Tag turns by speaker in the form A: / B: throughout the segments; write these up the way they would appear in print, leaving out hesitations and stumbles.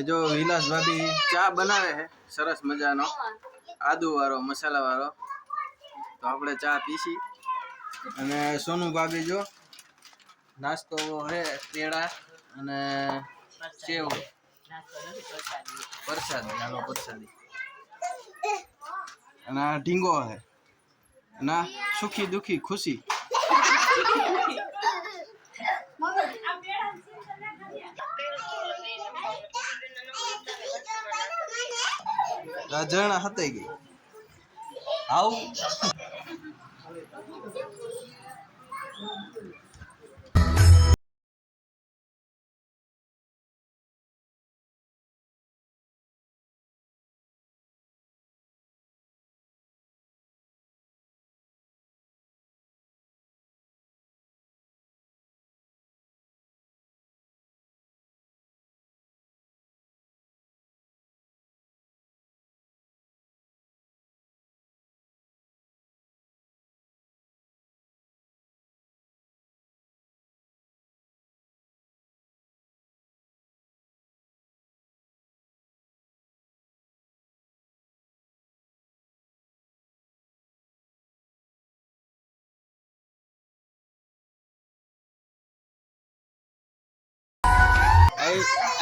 A: जो विलास भाभी चा बनावे है सरस मजानो आदू वारो मसाला वारो तो આપણે ચા પીસી અને સોનુ ભાભી જો નાસ્તો હે પેડા અને સેવ પ્રસાદ નાનો પ્રસાદી અને ઢીંગો હે ના સુખી दुखी खुशी झरना हते गई आओ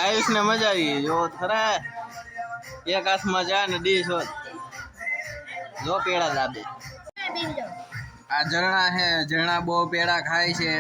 A: आयुष ने मजा आई जो थरा एक हाथ में जा ने डी सो जो पेड़ा दाबे आ झरना है झरना बो पेड़ा खाय छे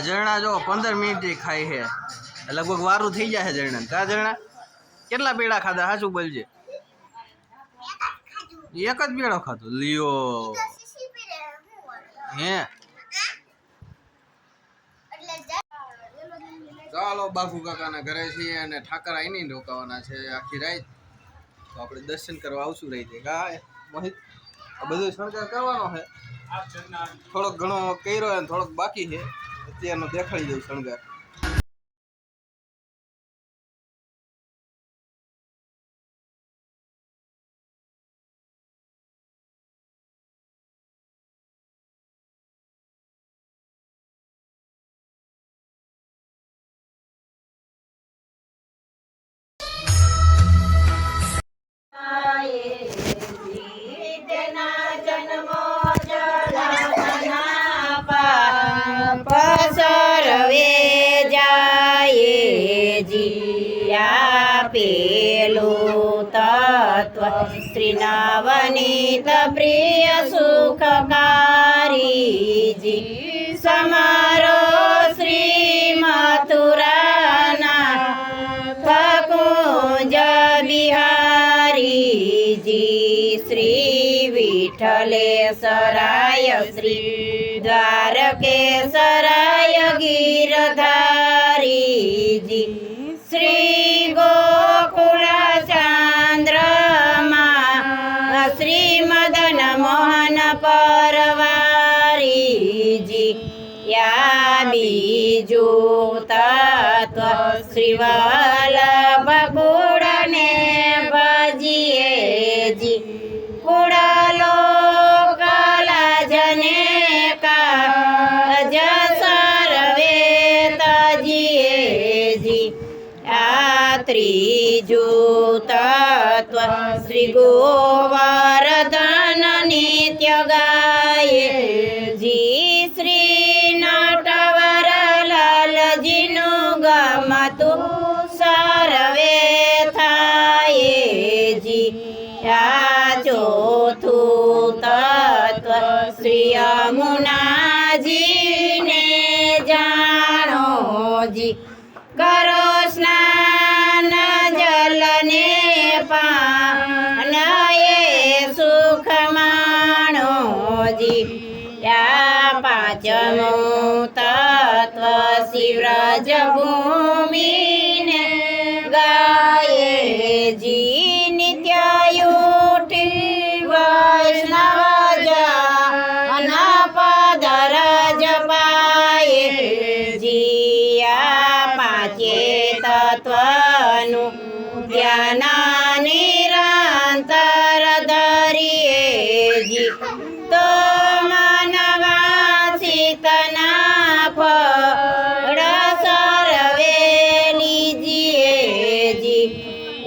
A: झरना जो 15 मिनिट खाई है लगभग वारू थी जाए झरना का झरना केटला पेड़ा खाधा हाचू बोलजे एक ज पेड़ो खाधो लियो हे ચાલો બાપુ કાકાના ઘરે છીએ અને ઠાકર આઈ નહીં રોકાવાના છે આખી રાત તો આપણે દર્શન કરવા આવશું રહી છે કા મોહિત આ બધું શણગાર કરવાનો છે થોડોક ઘણો કર્યો અને થોડોક બાકી છે અત્યારનો દેખાડી દઉં શણગાર
B: Pasa પેલું તત્વ શ્રી નવનીત પ્રિય સુખકારીજી સમારો શ્રી મથુરાના કુંજ બિહારીજી શ્રી વિઠ્ઠલેશ્વરાય શ્રી દ્વારકેશ્વરાય ગિરધારીજી શ્રી ગોકુળ ચંદ્રમાં શ્રી મદન મોહન પરવારીજી યા બીજું તત્વ શ્રી વલ્લભ કુળને ભજીએજી કુળલો કલાજને કાજ સર્વે તજીએજી આ ત્રીજું તત્વ શ્રી ગોવર્ધન નિત્ય ગાયેજી શ્રી નટવરલાલજીનું ગમતું સર્વે થાયેજી આ ચોથું તત્વ શ્રી યમુનાજીને જાણોજી કરો સ્નાન જલને પાનયે સુખ માણોજી યા પાંચમું તત્વ શિવરાજ ભૂમિને ગાયેજી નિત્યયુઠી વૈષ્ણવ જન પદર જપાયેજી આ પાંચે તત્વનું ધ્યાન નિરંતર ધરીએજી તો મનવાંચિતના ફળ સર્વે લીજીએજી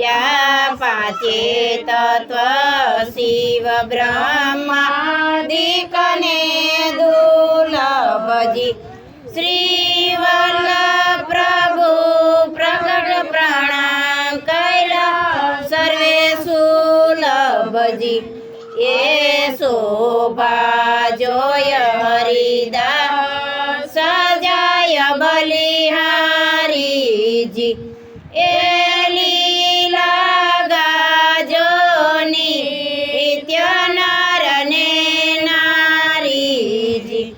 B: યા પાંચે તત્વ શિવ બ્રહ્માદિકને દુર્લભજી શ્રી વલ્લભ પ્રભુ પ્રગટ પ્રણામ કૈલા સર્વે સુલભજી એ શોભા જોય હરિદાસ સજાય બલિહારીજી એ લીલા ગાજોની નિત્ય નર ને નારીજી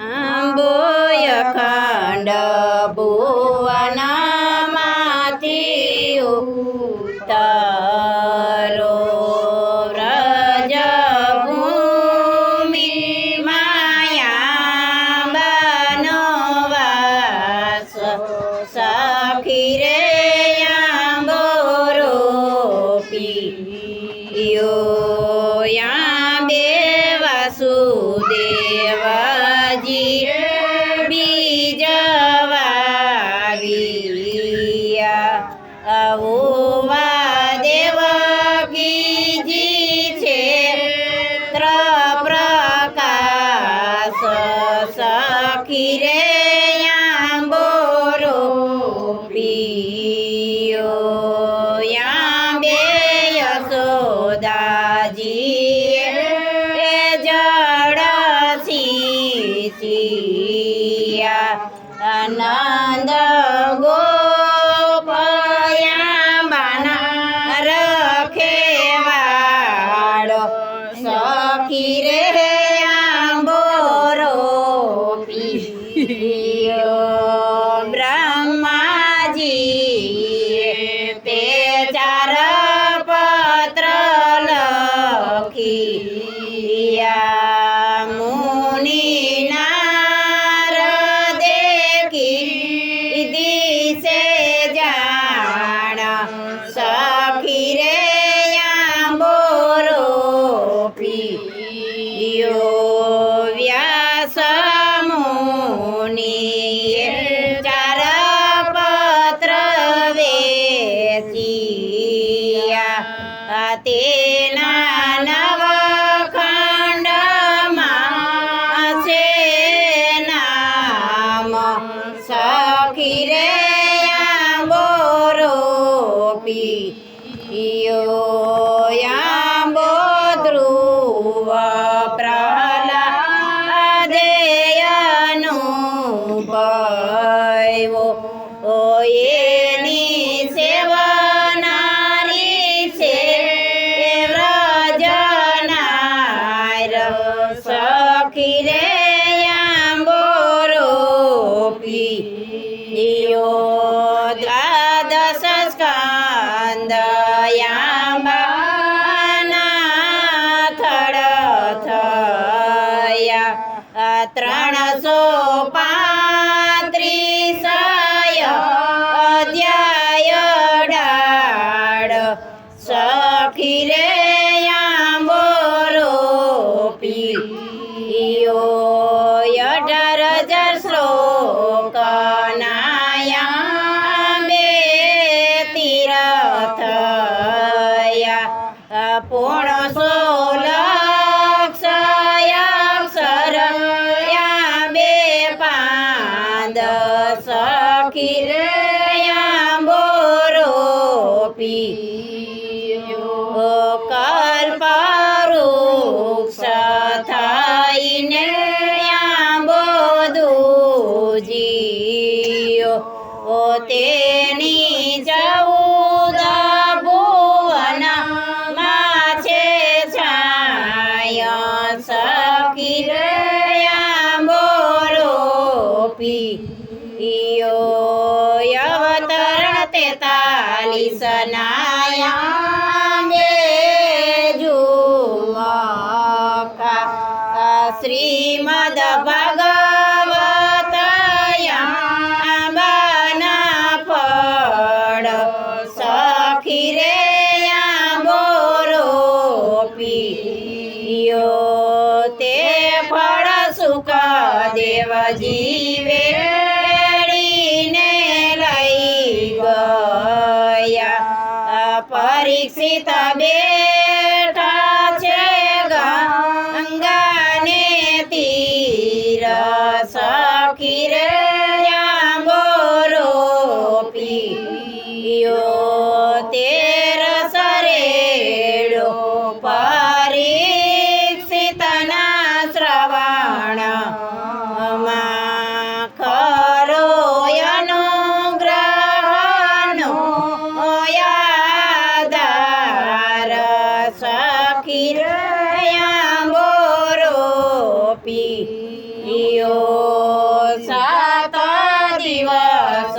B: આંબોય ખંડ ભુવનમાંથી ઉતરો વ્રજ ભૂમિ માયા બનો વાસ સખી રે આંબોરો પીયો યા બે વાસુદેવજી બીજ વાગિયા આવુવા દેવકીજી ક્ષેત્ર પ્રકાશ સખી રે આંબોરો પીયો યા બે યશોદાજી એ જળ સિંચિયા આનંદ ગોપયા બાના રખેવાડો સખી રે આંબોરો પીયો બ્રહ્માજી તે ચાર પત્ર લખિયા મુનિ નારદે દિશે જાણ સખી રે આંબોરો પીયો વ્યાસ મુનિ 535 અધ્યાય ડાળ સખી રે આંબો રોપ્યો 18,000 શ્લોક નાયા તીરથયા પૂર્ણ 16 અક્ષર યા બે પાંદ સખી રે આંબો રોપ્યો કલ્પવૃક્ષ થઈને આંબો દૂજ્યો તેની 14 ભુવન માં છે છાયા સખી રે આંબો રોપ્યો અવતરણ 43 નાયા બે ઝુમકા શ્રીમદ ભાગવત આંબાના ફળ સખી રે આંબો રોપ્યો તે ફળ સુખદેવજી વેળીને લઈ ગયા પરીક્ષિત બેઠા છે ગંગાને તીર સખી રે આંબો રોપ્યો તેર સરેડો પરીક્ષિતના શ્રવણ ખરો અનુગ્રહનો યાદાર સખી રે આંબો રોપ્યો 7 દિવસ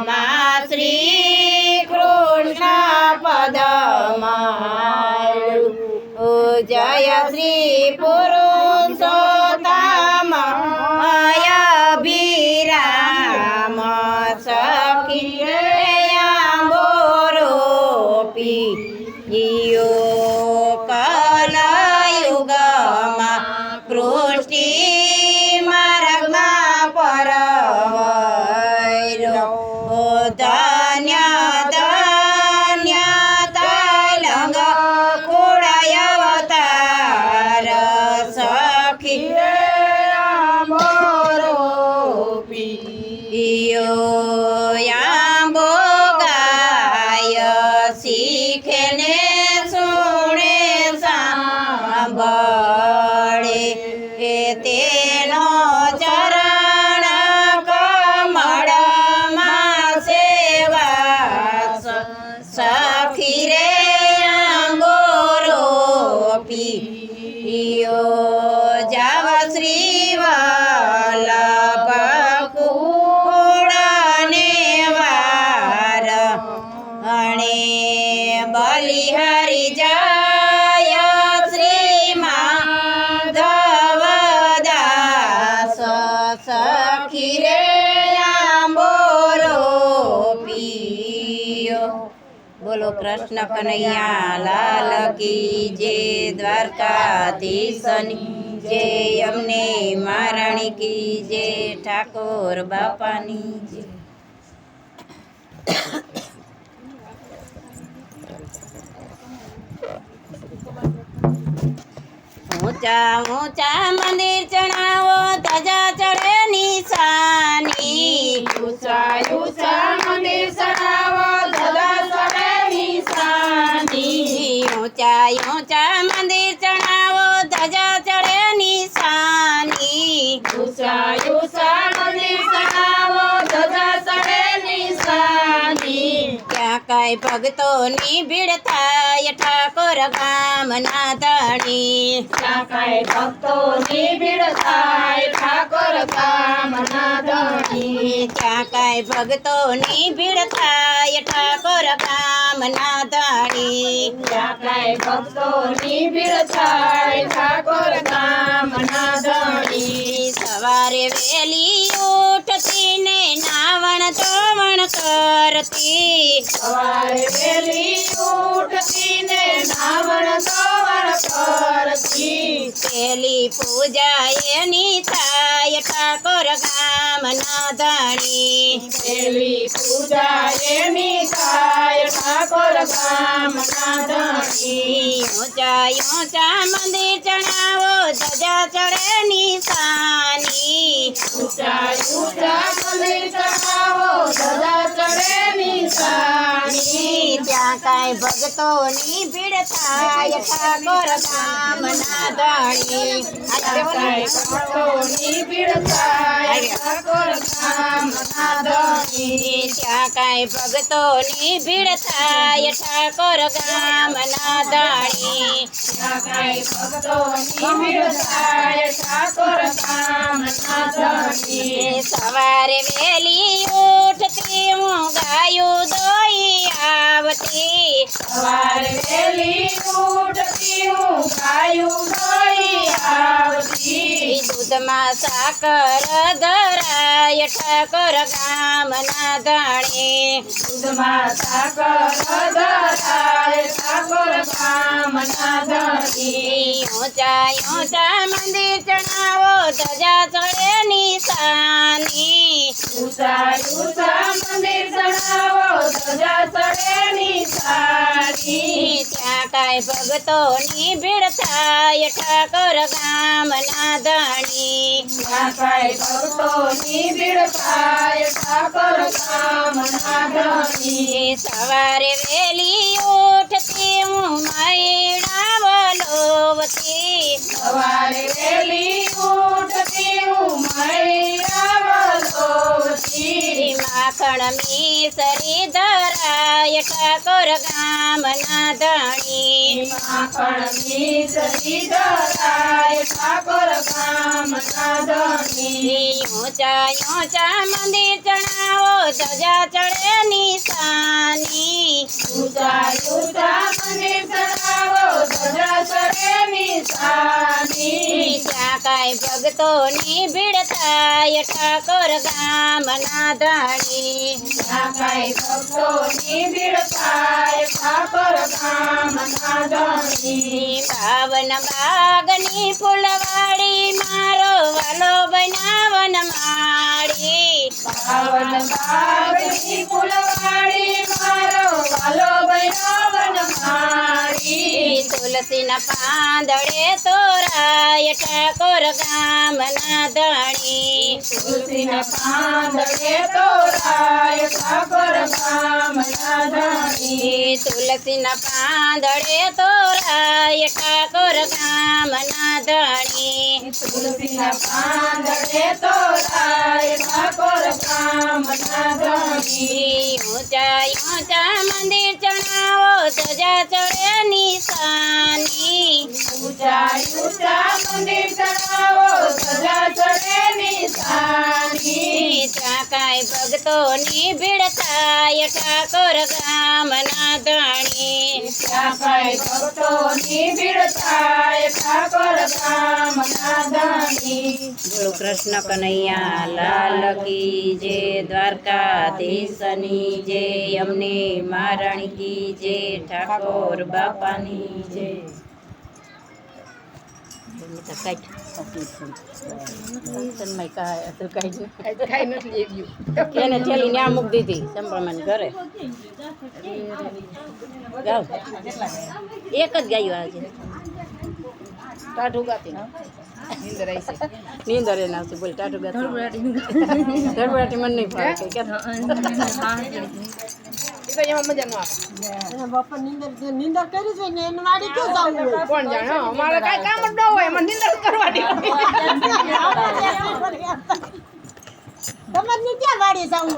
B: માં શ્રી કૃષ્ણ પદમાળું જય શ્રી પુરુષોત્તમ અભિરામ સખી રે આંબો રોપ્યો કલયુગમાં પૃષ્ટિ માર્ગમાં પરવૈરો ધન્ય ધન્ય તૈલંગ કુળય અવતાર સખી રે આંબો રોપ્યો આંબો ગાય શીખે ને સુણે સાંભળે તેનો ચરણ કમળમાં સેવાસ સખી રે આંબો રોપ્યો જાવ શ્રી વલ્લભ કુળને વાર અણે બલિહારી જાય શ્રી માધવદાસ સખી રે આંબો રોપ્યો બોલો કૃષ્ણ કનૈયા લાલ કી જય દ્વારકાધીશની જય અમને મહારાણી કી જય ઠાકોર બાપાની જય ઊંચા ઊંચા મંદિર ચણાવો ધજા ચડે નિશાની
C: ઊંચા ઊંચા મંદિર ચણાવો ધજા ચડે નિશાની
B: ઊંચા ઊંચા મંદિર ચણાવો ધજા ચડે નિશાની
C: ઊંચા ઊંચા મંદિર ચણાવો ધજા ચડે નિશાની
B: ક્યાં કઈ ભક્તોની ભીડ થાય ઠાકોર ગામના ધણી
C: ત્યાં કઈ ભક્તોની ભીડ થાય ઠાકોર કામના ધણી
B: ત્યાં કાંઈ ભક્તોની ભીડ થાય ઠાકોર ગામના ધણી
C: ત્યાં કાંઈ ભક્તોની ભીડ થાય ઠાકોર ગામના ધણી
B: સવારે વહેલી ઉઠતી ને નાવણ ધોવણ કરતી
C: સવારે વહેલી ઉઠતી ને નાવણ ધોવણ કરતી
B: પેલી પૂજા એની થાય ઠાકોર ગામના ધણી
C: પેલી પૂજા એની થાય ઠાકોર ગામના ધણી
B: ઊંચા ઊંચા મંદિર ચણાવો ધજા ચડે નિશાની
C: ઊંચા ઊંચા મંદિર ચડાવો ધજા ચડે નિશાની
B: ત્યાં કાંઈ ભક્તોની ભીડ થાય ઠાકોર ગામના ધણી
C: કાંઈ ભક્તોની ભીડ થાય ઠાકોર ગામના ધણી
B: ત્યાં કાંઈ ભક્તોની ભીડ થાય ઠાકોર ગામના ધણી
C: ત્યાં કાંઈ ભક્તોની ભીડ થાય ઠાકોર ગામના ધણી
B: સવારે વહેલી ઉઠતી હું ગાયું દોઈ આવતી
C: સવારે વહેલી ઉઠતી હું ગાયું દોઈ આવતી
B: દૂધમાં સાકર ધરાય ઠાકોર ગામના ધણી
C: દૂધમાં સાકર ધરાય ઠાકોર ગામના ધણી
B: ઊંચા ઊંચા મંદિર ચણાવો ધજા ચડે નિશાની
C: ઊંચા ઊંચા મંદિર ચડાવો ધજા ચડે નિશાની
B: ત્યાં કાંઈ ભક્તોની ભીડ થાય ઠાકોર ગામના ધણી
C: ત્યાં કાંઈ ભક્તોની ભીડ થાય ઠાકોર ગામના ધણી
B: સવારે વહેલી ઉઠતી હું મૈણા વલોવતી
C: સવારે વહેલી ઉઠતી હું મૈરાવલોવતી
B: માખણ મિસરી ધરાય ઠાકોર ગામના ધણી
C: માખણ મિસરી ધરાય ઠાકોર ગામના ધણી
B: ઊંચા ઊંચા મંદિર ચણાવો ધજા ચડે નિશાની
C: ઊંચા ઊંચા મંદિર ચડાવો ધજા ચડે નિશાની
B: ત્યાં કાંઈ ભક્તોની ભીડ થાય ઠાકોર ગામના ધણી
C: ત્યાં કાંઈ ભક્તોની ભીડ થાય ઠાકોર ગામના ધણી
B: બાવન બાગની ફૂલવાડી મારો વાલો બનાવન માળી
C: પાવન બાગની ફૂલવાડી મારો વાલો બનાવન માળી
B: તુલસીના પાંદડે તોરાય ઠાકોર ગામના ધણી
C: તુલસીના પાંદડે તોરાય ઠાકોર ગામના ધણી
B: તુલસીના પાંદડે તોરાય ઠાકોર ગામના ધણી
C: તુલસીના પાંદડે તોરાય ઠાકોર ગામના ધણી
B: ઊંચા ઊંચા મંદિર ચણાવો ધજા ચડે નિશાની
C: ઊંચા ઊંચા મંદિર ચડાવો ધજા ચડે નિશાની
B: ત્યાં કાંઈ ભક્તોની ભીડ થાય ઠાકોર ગામના ધણી
C: ત્યાં કાંઈ ભક્તોની ભીડ થાય ઠાકોર ગામના ધણી
B: બોલો કૃષ્ણ કનૈયા લાલ કી જય દ્વારકાધીશની જય અમને મહારાણી કી જય ઠાકોર બાપાની જય એને થેલી ન્યા મૂકી દીધી સંભળામાં ઘરે ગાવ એક જ ગાયું આજે ટાઢું ગાતી નીંદર એને આવશે બોલ ટાઢું ગાતી ધડબડાટી મને નહીં ફાવે કે
D: નિંદર કરી છે ને એને વાડી ક્યાં જવું હોય?
C: કોણ જાણે અમારે કાંઈ કામ જ ન હોય એમાં નિંદર કરવાની
D: તમારે ને ક્યાં વાડી જવું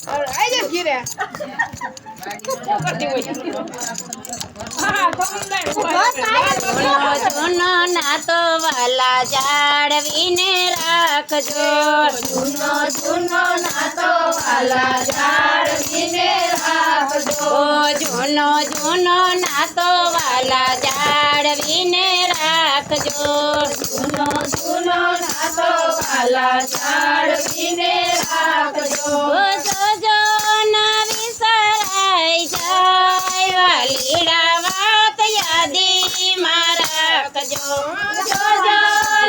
D: હોય?
C: આઈ જાય ઘીરે કરતી હોય હા સમુદાય
B: જૂનો જૂનો નાતો વાલા જાળવીને રાખજો.
C: જૂનો જૂનો નાતો વાલા જાળવીને રાખજો.
B: ઓ જૂનો જૂનો નાતો વાલા જાળવીને રાખજો.
C: જૂનો જૂનો નાતો વાલા જાળવીને રાખજો.
B: ઓ જોજો ના વિસરાઈ જાય વાલીડા વાત યાદીમાં રાખજો. જોજો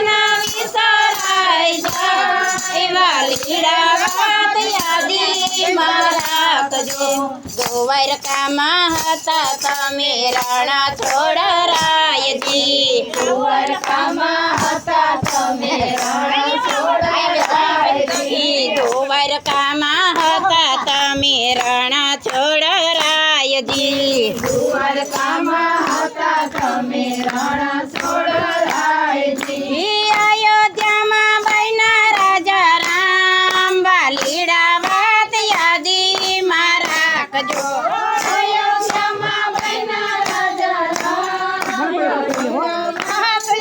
B: ના વિસરાઈ જાય વાલીડા વાત યાદીમાં રાખજો. ગોવારકામાં હતા તમે રાણા છોડરાયજી.
C: દ્વારકામાં હતા તમે રણ છોડાયજી.
B: દ્વારકામાં હતા તમે રાણા છોડરાયજી.
C: દ્વારકામાં હતા તમે રણ છોડાયજી.
B: અયોધ્યામાં બન્યા રાજા રામ વાલીડા વાત યાદીમાં રાખજો.
C: અયોધ્યામાં બન્યા રાજા રામ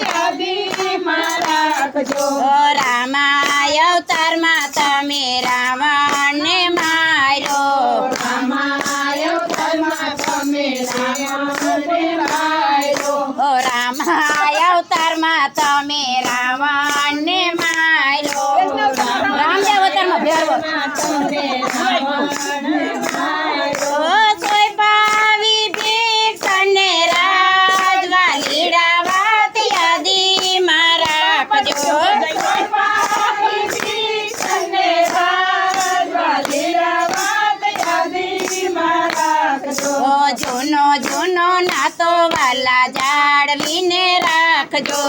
C: યાદીમાં રાખજો.
B: ઓ રામા અવતારમાં તમે રાવણને માર્યો.
C: રામાયો ધર્મમાં તમે રામને માર્યો.
B: ઓ રામા અવતારમાં તમે રાવણને માર્યો. રામ અવતારમાં ભેરવો.
C: તમે રાવણને માર્યો.
B: ઓ સોય પાવી ભીખને રાજ વાલીડા વાત યાદીમાં રાખજો. ઓ જૂનો જૂનો નાતો વાલા જાળવીને રાખજો.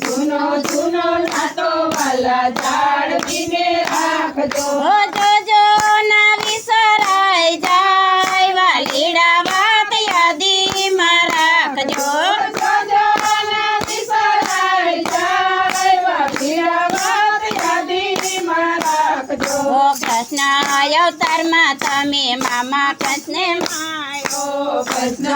C: જૂનો જૂનો નાતો વાલા જાળવીને રાખજો.
B: ઓ જોજો ના વિસરાઈ જાય વાલીડા વાત યાદીમાં રાખજો.
C: જોજો ના વિસરાઈ જાય વાલીડા વાત યાદીમાં રાખજો.
B: ઓ કૃષ્ણ અવતારમાં તમે મામા કૃષ્ણને માર્યો.
C: કૃષ્ણ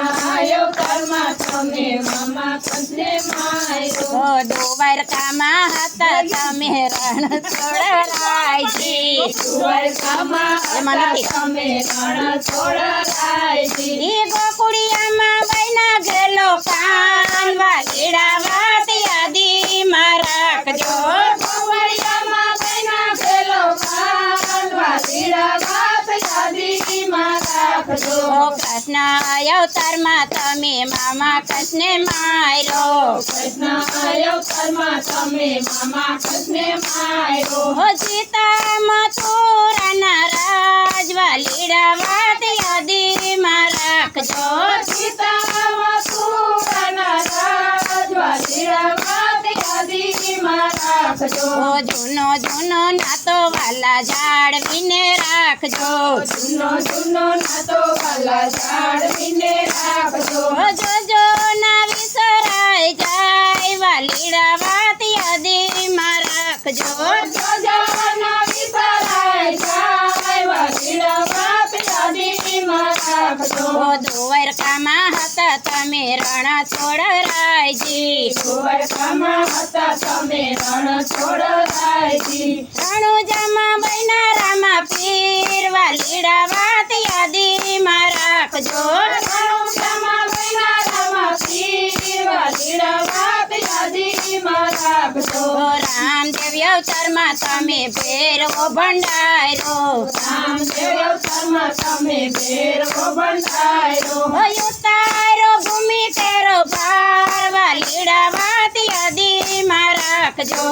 C: અવતારમાં તમે મામા કૃષ્ણને માર્યો.
B: ઓ દ્વારકામાં હતા તમે રણ છોડરાયજી.
C: દ્વારકામાં
B: એમાં
C: હતા
B: નથી.
C: તમે રણ છોડાયજી.
B: ઈ ગોકુળિયામાં બન્યા ગેલો કાન વાલીડા વાત યાદીમાં રાખજો.
C: ગોવાળિયામાં બન્યા ગેલો કાન વાલીડા વાત યાદીમાં રાખજો.
B: ઓ કૃષ્ણ અવતારમાં તમે મામા કૃષ્ણને માર્યો.
C: કૃષ્ણ અવતારમાં તમે મામા કૃષ્ણને માર્યો.
B: ઓ સીતા મથુરાના રાજ વાલીડા વાત યાદીમાં રાખજો.
C: સીતામાં સુરાના રાજ વાલીડા વાત યાદીમાં રાખજો.
B: ઓ જૂનો જૂનો નાતો વાલા જાળવીને રાખજો.
C: જૂનો જૂનો નાતો વાલા જાળવીને રાખજો.
B: ઓ જોજો ના વિસરાઈ જાય વાલીડા વાત યાદીમાં રાખજો.
C: જોજો ના વિસરાઈ જાય વાલીડા વાત યાદીમાં રાખજો.
B: ઓ દ્વારકામાં હતા તમે રણ છોડરાયજી.
C: દ્વારકામાં હતા તમે રણ છોડાયજી.
B: રણુજામાં બન્યા રામા પીર વાલીડા વાત યાદીમાં રાખજો.
C: રણુજામાં બન્યા રામા પીર વાલીડા વાત યાદીમાં રાખજો.
B: ઓ રામદેવ અવતારમાં તમે ભેરવો ભંડાર્યો.
C: રામદેવ અવતારમાં તમે ભેરવો બંધાયો.
B: ઓ ઉતારો ભૂમિ કેરો ભાર વાલીડા વાત યાદીમાં રાખજો.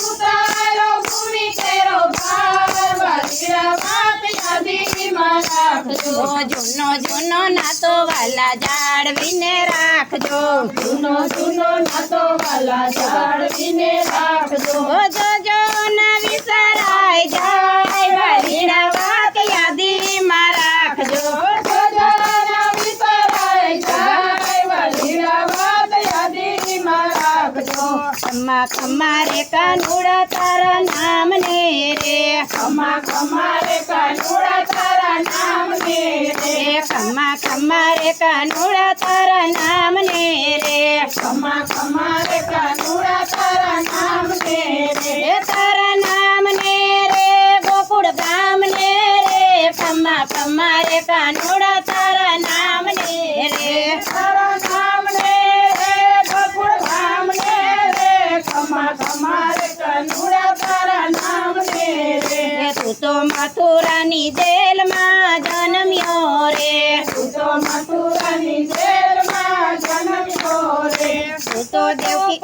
C: ઉતારો ભૂમિ કેરો ભાર વાલીડા વાત યાદીમાં રાખજો.
B: ઓ જૂનો જૂનો નાતો વાલા જાળવીને રાખજો.
C: જૂનો જૂનો નાતો વાલા જાળવીને રાખજો.
B: ઓ જોજો ના વિસરાઈ જાય વાલીડા વાત યાદીમાં રાખજો.
C: જોજો ના વિસરાઈ જાય વાલીડા વાત યાદીમાં રાખજો.
B: ખમ્મા ખમ્મા રે કાનુડા તારા નામને રે.
C: ખમા ખમા રે કાનુડા તારા નામને રે.
B: ખમ્મા ખમ્મા રે કાનુડા તારા નામ ને રે
C: ખમ્મા ખમ્મા રે કાનુડા તારા નામ ને રે
B: એ તારા નામ ને રે ગોકુળ ગામ ને રે ખમ્મા રે કાનુડા તારા નામ ને રે
C: તારા નામ ને રે ગોકુળ ગામ ને રે ખમ્મા ખમ્મા રે કાનુડા તારા નામ ને રે
B: એ તું તો મથુરાની જેલમાં જન્મ્યો રે
C: તું તો મથુરાની જેલમાં જન્મ્યો રે
B: તું તો દેવકી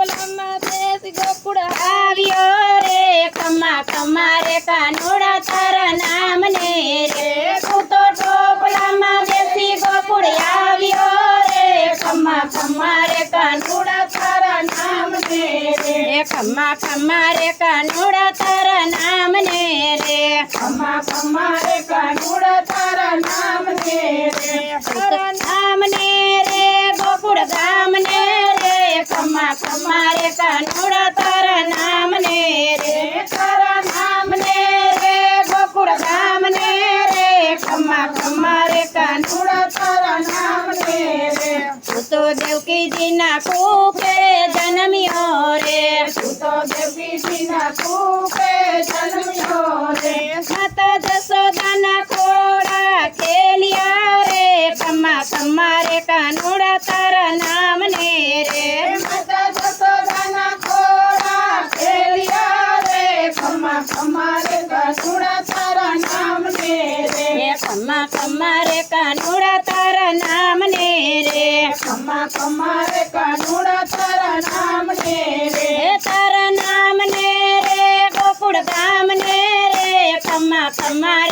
B: દેશ ગોકુળ આવ્યો રે ખમ્મા રે કાનુડા તારા નામ ને રે તું તો ટોપલામાં બેસી ગોકુળ આવ્યો રે ખમ્મા રે કાનુડા
C: તારા નામ ને રે
B: રે ખમ્મા રે કાનુડા તારા નામ ને રે
C: ખમ્મા ખમ્મા રે કાનુડા તારા નામ ને રે
B: તારા નામ ને રે ગોકુળ ગામ ને રે ખમ્મા રે કાનુડા તારા નામ ને રે
C: તારા નામ ને રે ગોકુળ ગામ ને રે ખમ્મા રે કાનુડા તારા નામ ને રે
B: તું તો દેવકીજીના કૂપે જન્મ્યો રે
C: તું તો દેવકીજીના કૂપે જન્મ્યો રે
B: માતા જશોદાના ખોળા ખેલ્યા રે ખમ્મા રે કાનુડા તારા નામ ને રે
C: માતા જશોદાના ખોળા ખેલ્યા રે ખમ્મા રે કાનુડા તારા નામ ને રે
B: એ ખમ્મા રે કાનુડા તારા નામ ને રે
C: ખમ્મા રે કાનુડા તારા નામ ને રે
B: એ તારા નામ ને રે ગોકુળ ગામ ને રે ખમ્મા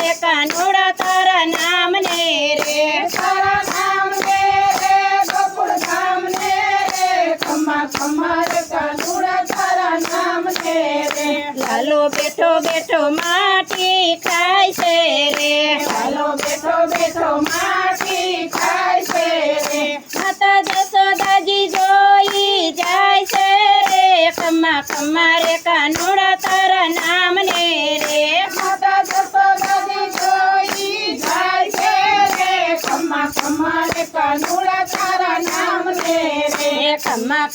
B: રે કાનુડા તારા નામ ને રે
C: તારા નામ ને રે ગોકુળ ગામ ને રે ખમ્મા રે કાનુડા તારા નામ ને રે
B: લાલો બેઠો બેઠો માટી ખાય છે રે
C: ચાલો બેઠો બેઠો માટી ખાય છે રે
B: માતા જશોદાજી જોઈ જાય છે રે ખમ્મા રે કાનુડા તારા નામ ને રે
C: માતા જશોદાજી જોઈ જાય છે રે ખમ્મા રે કાનુડા તારા નામ ને રે
B: એ ખમ્મા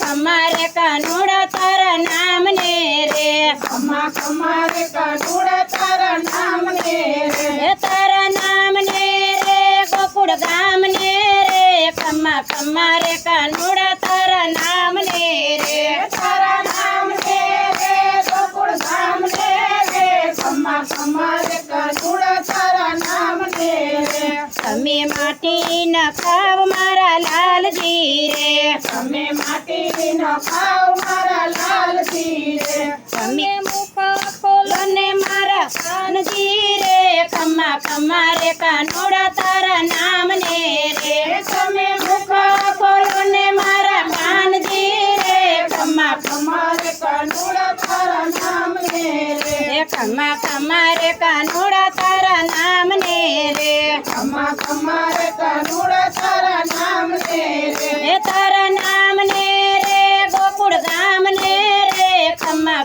B: રે કાનુડા તારા નામ ને રે
C: ખમ્મા રે કાનુડા તારા નામ ને રે
B: એ તારા નામ ને રે ગોકુળ ગામ ને રે ખમ્મા રે કાનુડા તારા નામ ને રે
C: તારા નામ ને રે ગોકુળ ગામ ને રે ખમ્મા રે કાનુડા તારા નામ ને રે
B: તમે માટી ન ખાવ મારા લાલજી રે
C: તમે માટી નો ખાવ મારા લાલજી રે
B: તમે મુખ ખોલો ને મારા કાનજી રે ખમ્મા રે કાનુડા તારા નામ ને રે
C: તમે મુખ
B: ખોલો ને મારા કાનજી રે
C: ખમ્મા રે કાનુડા તારા નામ ને રે
B: એ ખમ્મા રે કાનુડા તારા નામ ને રે
C: ખમ્મા રે કાનુડા તારા નામ ને રે
B: એ તારા નામ ને રે ગોકુળ ગામ ને રે ખમ્મા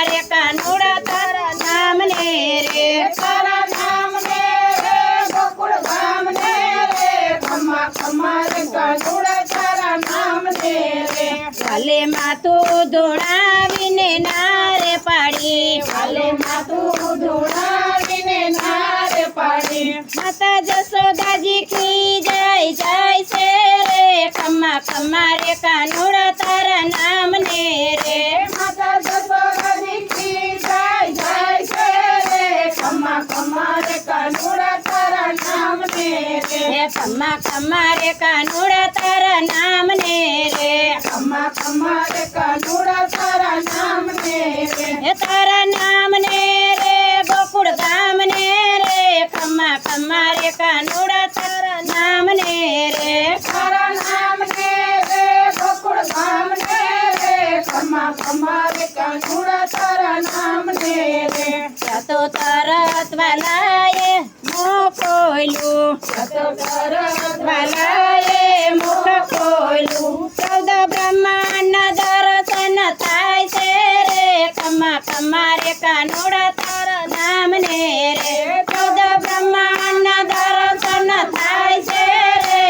B: રે કાનુડા તારા નામ ને રે
C: તારા નામ ને રે ગોકુળ ગામ ને રે ખમ્મા રે કાનુડા તારા નામ ને રે
B: કાલે માથું ધોળાવીને નારે પાડી
C: કાલે માથું ધોળાવીને નારે પાડી
B: માતા જશોદાજી ખી જાય છે રે ખમ્મા રે કાનુડા તારા નામ ને રે
C: માતા જશોદાજી ખી જાય છે રે ખમ્મા રે કાનુડા તારા નામ ને રે
B: એ ખમ્મા રે કાનુડા તારા નામ ને રે
C: ખમ્મા રે કાનુડા તારા નામ ને રે
B: એ તારા નામ ને રે ગોકુળ ગામ ને રે ખમ્મા રે કાનુડા તારા નામ ને રે
C: તારા નામ ને રે ગોકુળ ગામ ને રે ખમ્મા રે કાનુડા તારા નામ ને રે
B: ત્યાં તો તરત વાલાએ મુખ ખોલ્યું
C: સતો તરત
B: વાલાએ મુખ ખોલ્યું 14 બ્રહ્માંડના દર્શન થાય છે રે ખમ્મા રે કાનુડા તારા નામ ને રે 14 બ્રહ્માંડના દર્શન થાય છે રે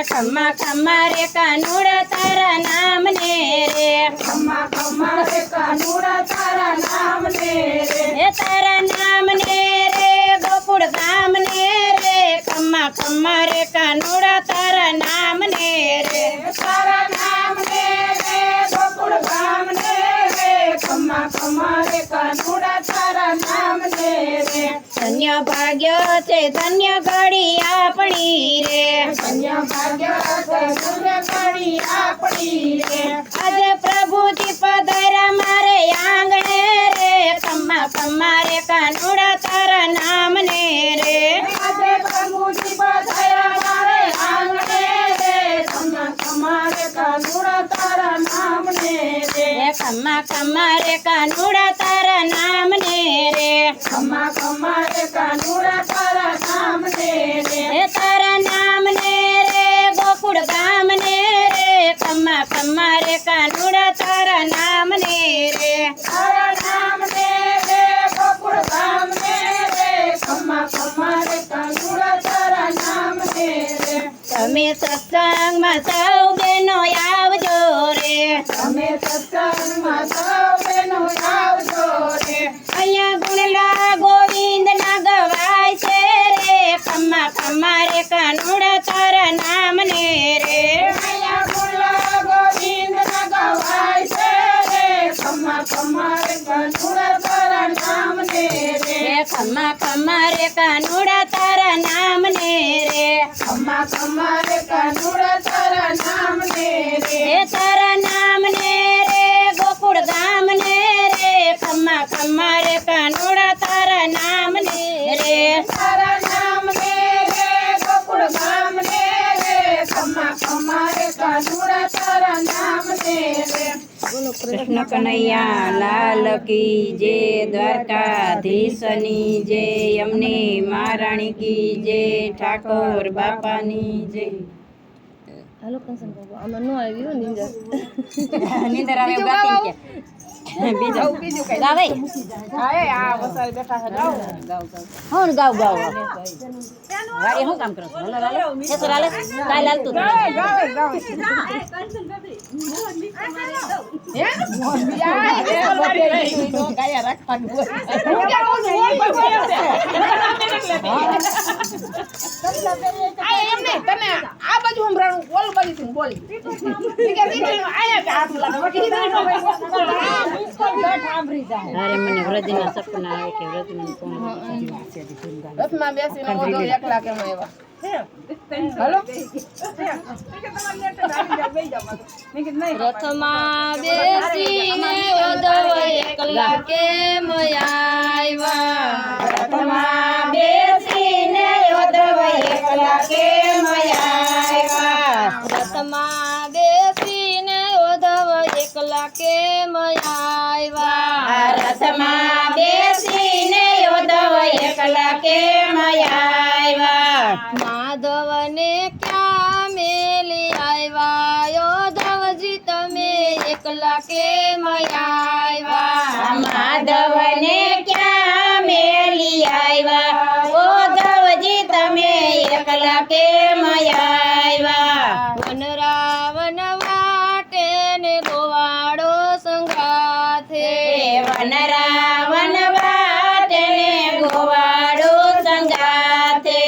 B: ખમ્મા ખમ્મા રે કાનુડા તારા નામ ને રે
C: ખમ્મા ખમ્મા રે કાનુડા તારા નામ ને રે
B: હે તારા નામ ને રે ગોકુળ ગામ ને રે ખમ્મા ખમ્મા રે કાનુડા તારા નામ ને રે
C: તારા નામ ને રે ગોકુળ ગામ ને રે ખમ્મા ખમ્મા રે કાનુડા તારા નામ ને રે
B: ધન્ય ભાગ્ય છે ધન્ય ઘડી આપણી રે
C: ધન્ય ભાગ્ય છે ધન્ય ઘડી આપણી રે
B: આજે પ્રભુજી પધાર્યા મારે આંગણે રે ખમ્મા ખમ્મા રે કાનુડા તારા નામ ને રે
C: આજે પ્રભુજી પધાર્યા મારે આંગણે રે ખમ્મા ખમ્મા રે કાનુડા તારા નામ ને રે
B: ખમ્મા ખમ્મા રે કાનુડા તારા નામ ને રે
C: ખમ્મા ખમ્મા રે કાનુડા તારા નામ ને રે
B: હે તારા નામ ને રે ગોકુળ ગામ ને રે ખમ્મા ખમ્મા રે કાનુડા તારા નામ ને રે
C: તારા નામ ને રે ગોકુળ ગામ ને રે ખમ્મા ખમ્મા રે કાનુડા તારા નામ ને રે
B: તમે સત્સંગમાં સૌ બેનો આવજો રે
C: તમે સત્સંગમાં સૌ બહેનો આવજો રે
B: અહીંયા ગુણલા ગોવિંદ ના ગવાય છે રે ખમ્મા ખમ્મા રે કાનુડા તારા નામ ને રે
C: અહીંયા ગુલા ગોવિંદ ના ગવાય છે રે ખમ્મા ખમ્મા રે કાનુડા તારા નામ ને રે
B: ખમ્મા ખમ્મા રે કાનુડા તારા નામ ને રે
C: ખમ્મા ખમ્મા રે કાનુડા તારા નામ ને રે
B: હે તારા નામ ને રે ગોકુળ ગામ ને રે ખમ્મા ખમ્મા રે કાનુડા તારા નામ ને રે
C: તારા નામ ને રે ગોકુળ ગામ ને રે ખમ્મા ખમ્મા રે કાનુડા તારા નામ ને રે
B: કૃષ્ણ કનૈયા લાલ કી જય દ્વારકાધીશની જય અમને મહારાણી કી જય ઠાકોર બાપાની જય નીંદર આવે એવું ગાતી કે બીજું ગાવે હું ગાવ વાડી શું કામ કરો છો હલો લાલે એસો લાલે કાઈ લાલતું અરે મને વ્રજના સપના આવે કે વ્રજના કોણ
C: રથમાં બેસીને ઓઢો એકલા કેમ આવ્યા હલો
B: રથમાં બેસીને ઉધવ એકલા કેમ આવ્યા રથમાં બેસીને ઉધવ એકલા કેમ આવ્યા રથમાં બેસીને ઉધવ એકલા કેમ આવ્યા રથમાં બેસીને ઉધવ એકલા કેમ આવ્યા માધવને ક્યાં મેલી આવ્યા યોધવજી તમે એકલા કેમ આવ્યા માધવને ક્યાં મેલી આવ્યા યોધવજી તમે એકલા કેમ આવ્યા વન રાવણ વાટે ને ગોવાડો સંગાથે વન રાવણ વાટે ને ગોવાડો સંગાથે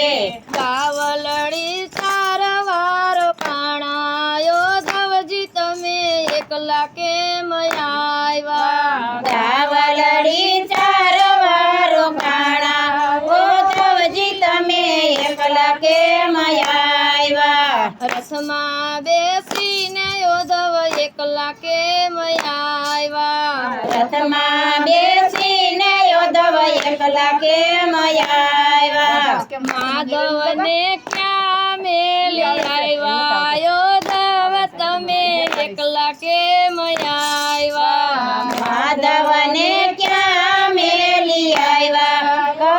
B: ગાવલડી ચાર વારો કાણાયો ધવજી તમે એકલા કેમ આવ્યા ગાવલડી ચાર વારો કાણા ઓ ધવજી તમે એકલા કેમ આવ્યા રથમાં બેસીને યોધવ એકલા કેમ આવ્યા રથમાં બેસીને યોધવ એકલા કેમ આવ્યા માધવને ક્યાં મેલી આવ્યા યોધવ તમે એકલા કેમ આવ્યા માધવને ક્યાં મેલી આવ્યા કહો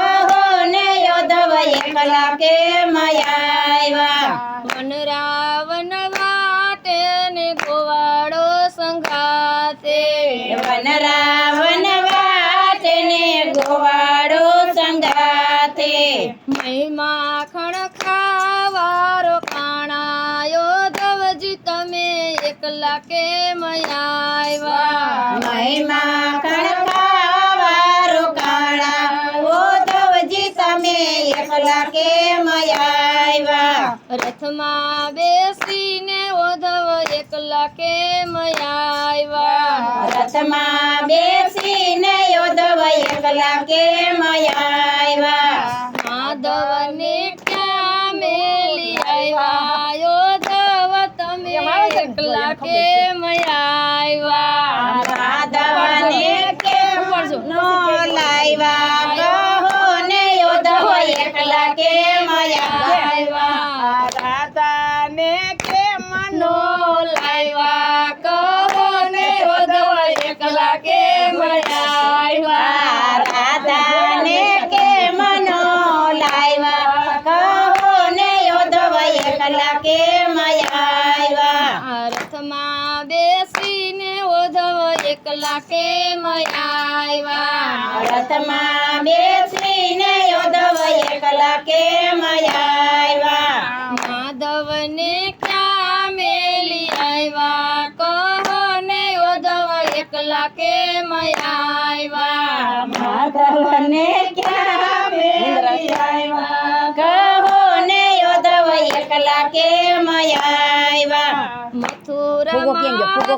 B: ને યોધવ એકલા કેમ આવ્યા વન રાવણ વાટે ને ગોવાડો સંગાતે વન રાવણ વાટે ને ગોવાડો સંગાતે મહિમા ખણ ખાવારો કાણાયો કેમ આવ્યા
C: મહિમા કણકાવારો કાળા ઉદ્ધવજી તમે એકલા કેમ આવ્યા
B: રથમાં બેસીને ઉદ્ધવ એકલા કેમ આવ્યા
C: રથમાં બેસીને ઉદ્ધવ એકલા કેમ આવ્યા
B: માધવને ક્યાં મેલી આવ્યા ઉદ્ધવ તમે એકલા કેમ આવ્યા
C: માધવને કેમ નો લાવ્યા કહો ને ઉદ્ધવ એકલા કેમ આવ્યા રાધાને કેમ નો
B: લાવ્યા કહો ને ઉદ્ધવ એકલા કેમ આવ્યા
C: રાધાને કેમ નો લાવ્યા કહો ને ઉદ્ધવ એકલા કેમ આવ્યા
B: રથમાં બેસીને ઉદ્ધવ એકલા કેમ આવ્યા
C: રથમાં બેસીને ઉદ્ધવ એકલા કેમ આવ્યા
B: માધવને ક્યાં મેલી આવ્યા કહો ને ઉદ્ધવ એકલા કેમ આવ્યા
C: માધવને ક્યાં મેલી આવ્યા કહો ને ઉદ્ધવ એકલા કેમ આવ્યા
B: મથુરામાં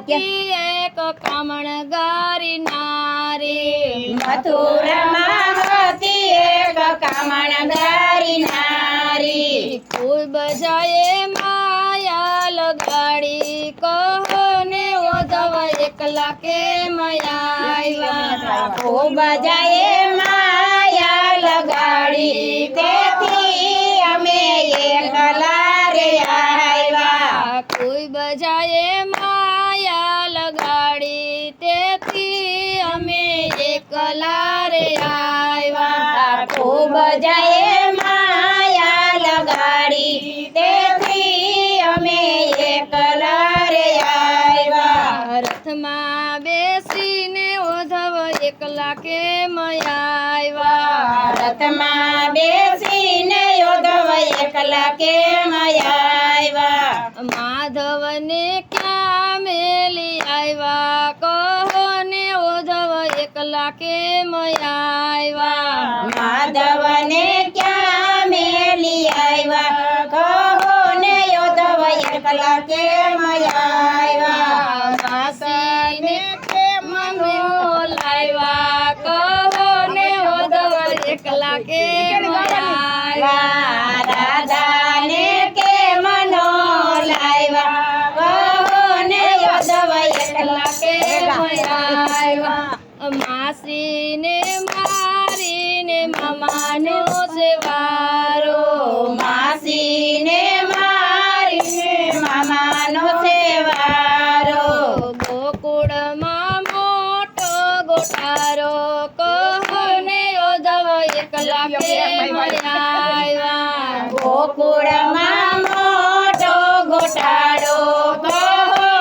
B: એક કામણગારી નારી
C: મથુરામાં હતી એક કામણગારી નારી
B: ખૂબ બજાએ માયા લગાડી કહો ને ઉદ્ધવ એકલા કેમ આવ્યા
C: ખૂબ જાય માયા લગાડી તેથી અમે એકલા રે આવ્યા
B: કોઈ બજાએ માયા લગાડી તેથી અમે એકલા રે આવ્યા
C: ખૂબ જાય માયા લગાડી તેથી અમે એકલા રે આવ્યા
B: રથમાં બેસીને ઉદ્ધવ એકલા કેમ આવ્યા
C: રથમાં બેસીને ઉદ્ધવ એકલા કેમ આવ્યા
B: માધવને ક્યાં મેલી આવ્યા કહો ને ઉદ્ધવ એકલા કેમ આવ્યા
C: માધવને ક્યાં મેલી આવ્યા કહો ને ઉદ્ધવ એકલા કેમ આવ્યા
B: માસીને કેમ લાવ્યા કહો ને ઉદ્ધવ એકલા કેમ આવ્યા
C: રાધાને કેમ નો લાવ્યા કહો ને ઉદ્ધવ એકલા કેમ આવ્યા
B: માસીને મારીને મામાનો સેવારો
C: માસીને મારીને મામાનો સેવારો
B: ગોકુળમાં મોટો ગોટારો કહો ને ઉદ્ધવ એકલા કેમ આવ્યા
C: ગોકુળમાં મોટો ગોટાળો કહો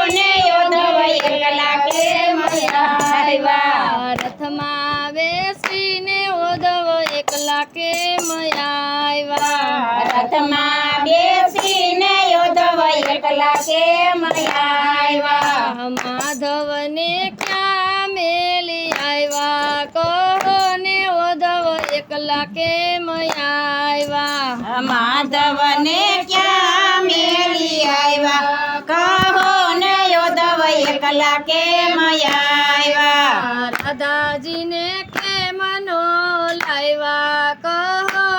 C: ને ઉદ્ધવ એકલા કેમ આવ્યા
B: રથમાં બેસીને ઉદ્ધવ એકલા કેમ આવ્યા
C: રથમાં બેસીને ઉદ્ધવ એકલા કેમ આવ્યા
B: માધવને ક્યાં મેલી આવ્યા કહો ને ઉદ્ધવ એકલા કેમ આવ્યા
C: માધવને ક્યાં મેલી આવ્યા કહો ને ઉદ્ધવ એકલા કેમ આવ્યા
B: રાધાજીને કેમ નો લાવ્યા કહો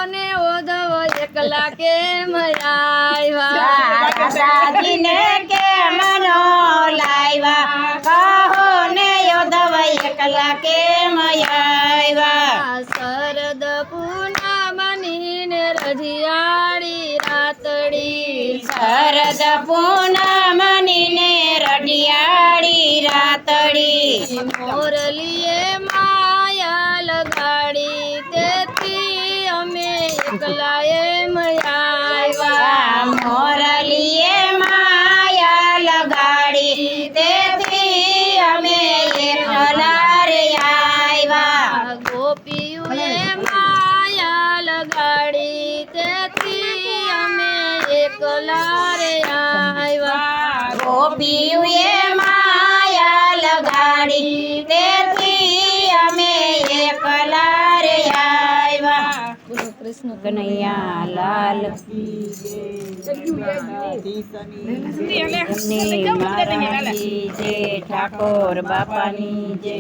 B: ને ઉદ્ધવ એકલા કેમ આવ્યા
C: રાધાજીને કેમ નો લાવ્યા કહો ને ઉદ્ધવ એકલા કેમ આવ્યા
B: શરદ પૂનમની ને રઢિયાળી રાતડી
C: શરદ પૂનમની ને રઢિયાળી રાતડી
B: મોરલીએ માયા લગાડી તેથી અમે એકલા એમ આવ્યા
C: મોરલીએ માયા લગાડી તેથી અમે એકલા રે આવ્યા
B: ગોપીઓએ માયા લગાડી તેથી અમે એકલા રે આવ્યા
C: ગોપીએ
B: કૃષ્ણ કનૈયા લાલ એમની માતાની જય, ઠાકોર બાપાની જય.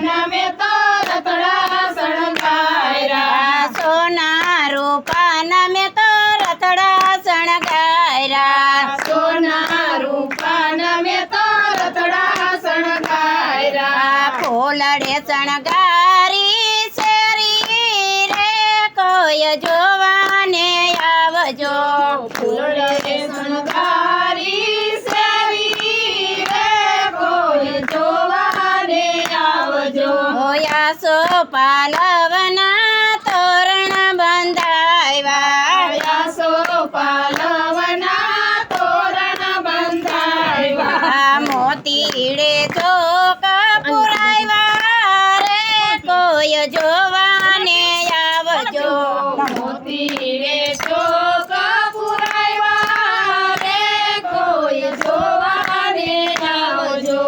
C: નામે તો રતડા શણગાયરા
B: સોના રૂપાના મેં તો રતડા શણગાયરા.
C: સોના રૂપાના મેં તો રતડા શણગાયરા
B: ફૂલડે શણગારી શેરી રે કોઈ જોવાને આવજો.
C: ફૂલડે શણગારી સેવી રે કોઈ જોવાને આવજો
B: હોયાસો પાલવના તોરણ બંધાવ્યા.
C: આયાસો પાલવના તોરણ બંધાવ્યા
B: મોતીડે ચોક પુરાવ્યા રે કોઈ જોવાને આવજો.
C: મોતીડે ચોક પુરાવ્યા રે કોઈ જોવાને આવજો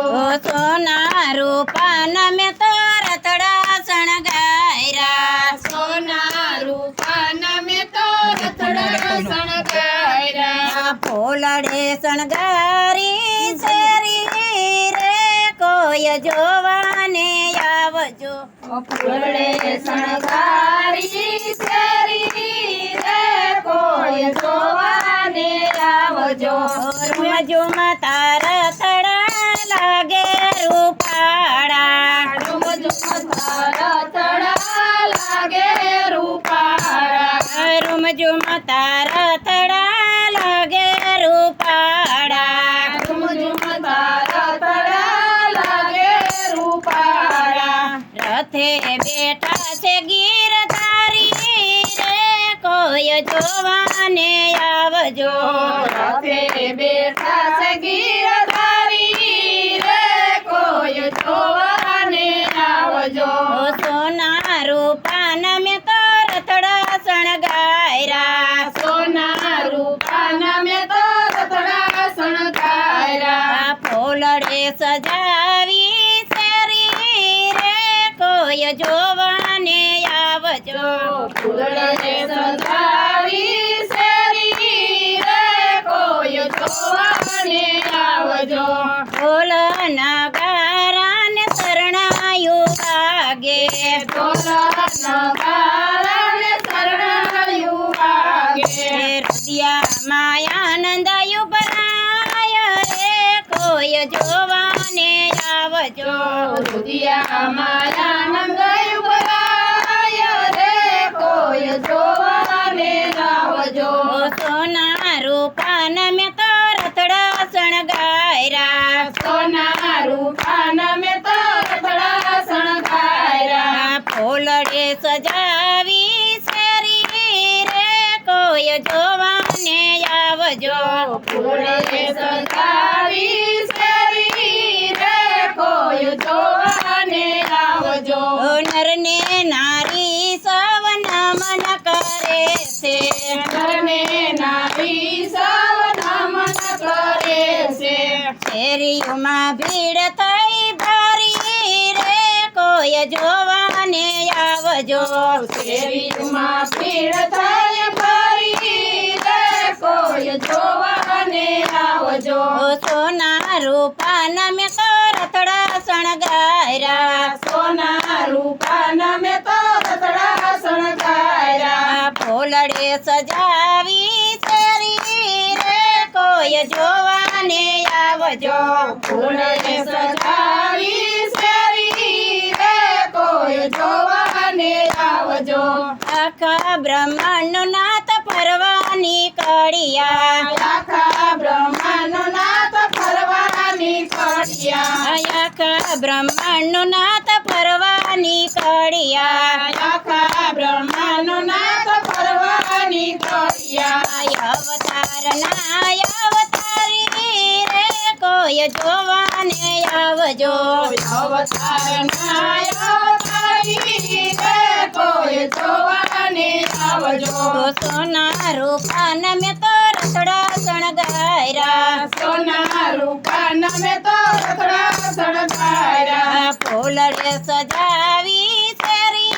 B: સોના રૂપાના મેં તો રતડા શણગાયરા.
C: સોના રૂપાના મેં તો રતડા શણગાયરા
B: ફૂલડે શણગારી શેરી રે કોઈ જોવાને આવજો.
C: ફૂલડે શણગારી શેરી રે કોઈ જોવાને આવજો
B: રૂમ તારા તડા લાગે રૂપાળા.
C: રતડા લાગે રૂપાળા
B: રૂમ તારા તડા લાગે રૂપાળા. રથે બેઠા છે ગીરધારી રે કોઈ જોવાને આવજો.
C: બેઠા છે ગીરધારી રે કોઈ જોવાને આવજો
B: સોના રૂપાના મેં તો રતડા શણગાયરા.
C: સોના રૂપાના મેં તો રતડા શણગાયરા
B: ફૂલડે સજાવી શેરી રે કોઈ જોવાને આવજો.
C: ફૂલડે સજાવી શેરી રે કોઈ જોવાને આવજો
B: ઢોલ નગારાને શરણાયું વાગે.
C: ઢોલ નગારાને શરણાયું વાગે
B: હૃદયમાં આનંદાયું ભરાય રે કોઈ જોવાને આવજો.
C: રુદિયામાં આનંદ ઉભરાય રે કોઈ જોવાને આવજો
B: સોના રૂપાના મેં તો રતડા શણગાયરા.
C: સોના રૂપાના મેં તો રતડા શણગાયરા
B: ફૂલડે સજાવી શેરી રે કોઈ જોવાને આવજો.
C: ફૂલડે સજાવી શેરી રે કોઈ જોવાને આવજો
B: નરને નારી સૌ નમન કરે છે.
C: નરને નારી સૌ નમન કરે છે
B: શેરીઓમાં ભીડ થઈ ભારી રે કોઈ જોવાને આવજો.
C: શેરીમાં ભીડ થાય ભરી રે કોઈ જોવાને આવજો
B: સોના રૂપાના મેં તો રતડા શણગાયરા.
C: સોના રૂપાના મેં તો રતડા શણગાયરા
B: ફૂલડે સજાવી શેરી રે કોઈ જોવાને આવજો.
C: ફૂલડે સજાવી શેરી રે કોઈ જોવાને આવજો
B: આખા બ્રહ્માંડનો નાથ ફરવાની કડિયા.
C: આખા બ્રહ્માંડનો નાથ ફરવાની કડિયા
B: આખા બ્રહ્માંડનો નાથ ફરવાની કડિયા.
C: આખા બ્રહ્માંડનો નાથ ફરવાની કડિયા
B: અવતારી રે કોઈ જોવાને આવજો.
C: અવતારી રે કોઈ જોવાને આવજો
B: સોના રૂપાના મેં તો રતડા શણગાયરા.
C: સોના રૂપાના મેં તો રતડા શણગાયરા
B: ફૂલડે સજાવી શેરી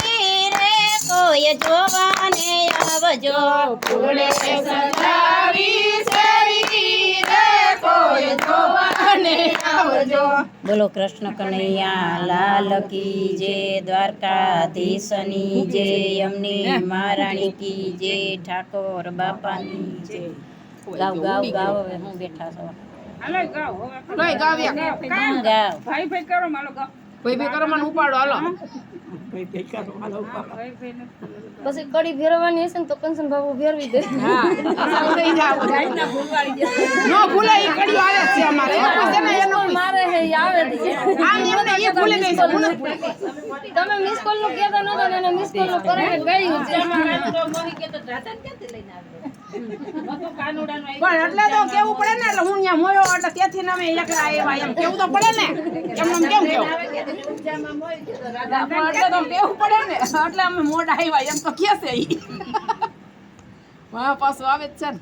B: આવજો
C: ફૂલે સજાવી શેરી રે કોઈ જોવાને આવજો.
B: બોલો કૃષ્ણ કનૈયા લાલ કી જય, દ્વારકાધીશની જય, અમને મહારાણી કી જય, ઠાકોર બાપાની જય. ગાવ ગાવ ગાવ હવે હું બેઠા છો
C: લોય ગાવ્યા
B: હું ગાવ
C: ભાઈ કરો માલો ગાવ ભાઈ કરો મને ઉપાડો હાલો.
D: પછી કડી ફેરવવાની હશે ને તો કંચન બાબુ ફેરવી દે.
C: નો ભૂલે ઈ કડીઓ આવે છે અમારે પછી ને એનો
D: મારે હે આવે છે.
C: આમ એમને એ ભૂલી ગઈ છે મને
D: તમે મિસ કોલ નું કહેતા નતા ને મિસ કોલ નું કરે ગયું છે.
C: પણ એટલે તો કેવું પડે ને એટલે હું ત્યાં મોયો એટલે તેથી ને અમે એકલા આવ્યા એમ કેવું તો પડે ને એમ કેમ કેવું એટલે તો કેવું પડે ને એટલે અમે મોડા આવ્યા એમ તો કે છે ઈ હા પાછું આવે જ છે ને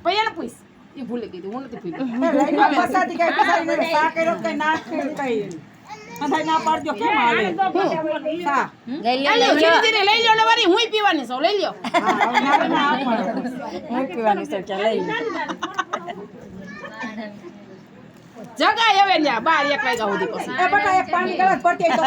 C: પછી એને પૂછ ઈ ભૂલી ગઈ હું નથી ભૂલી
D: પસાતી કઈ પસાતી ને સા કર્યો કઈ ના કઈ બધા ના પાડજો કેમ આવે સા
B: લઈ લ્યો
C: લઈ
B: લઈ લ્યો
C: ધીરે લઈ લ્યો ને વારી હુંય પીવાની છું લઈ લ્યો
B: હું પીવાની છે કે લઈ લ્યો
C: જગાય હવે ન્યા 12 1 વાગ્યા સુધી પછી
D: એ બટા એક પાણી ગલાસ પડતી તો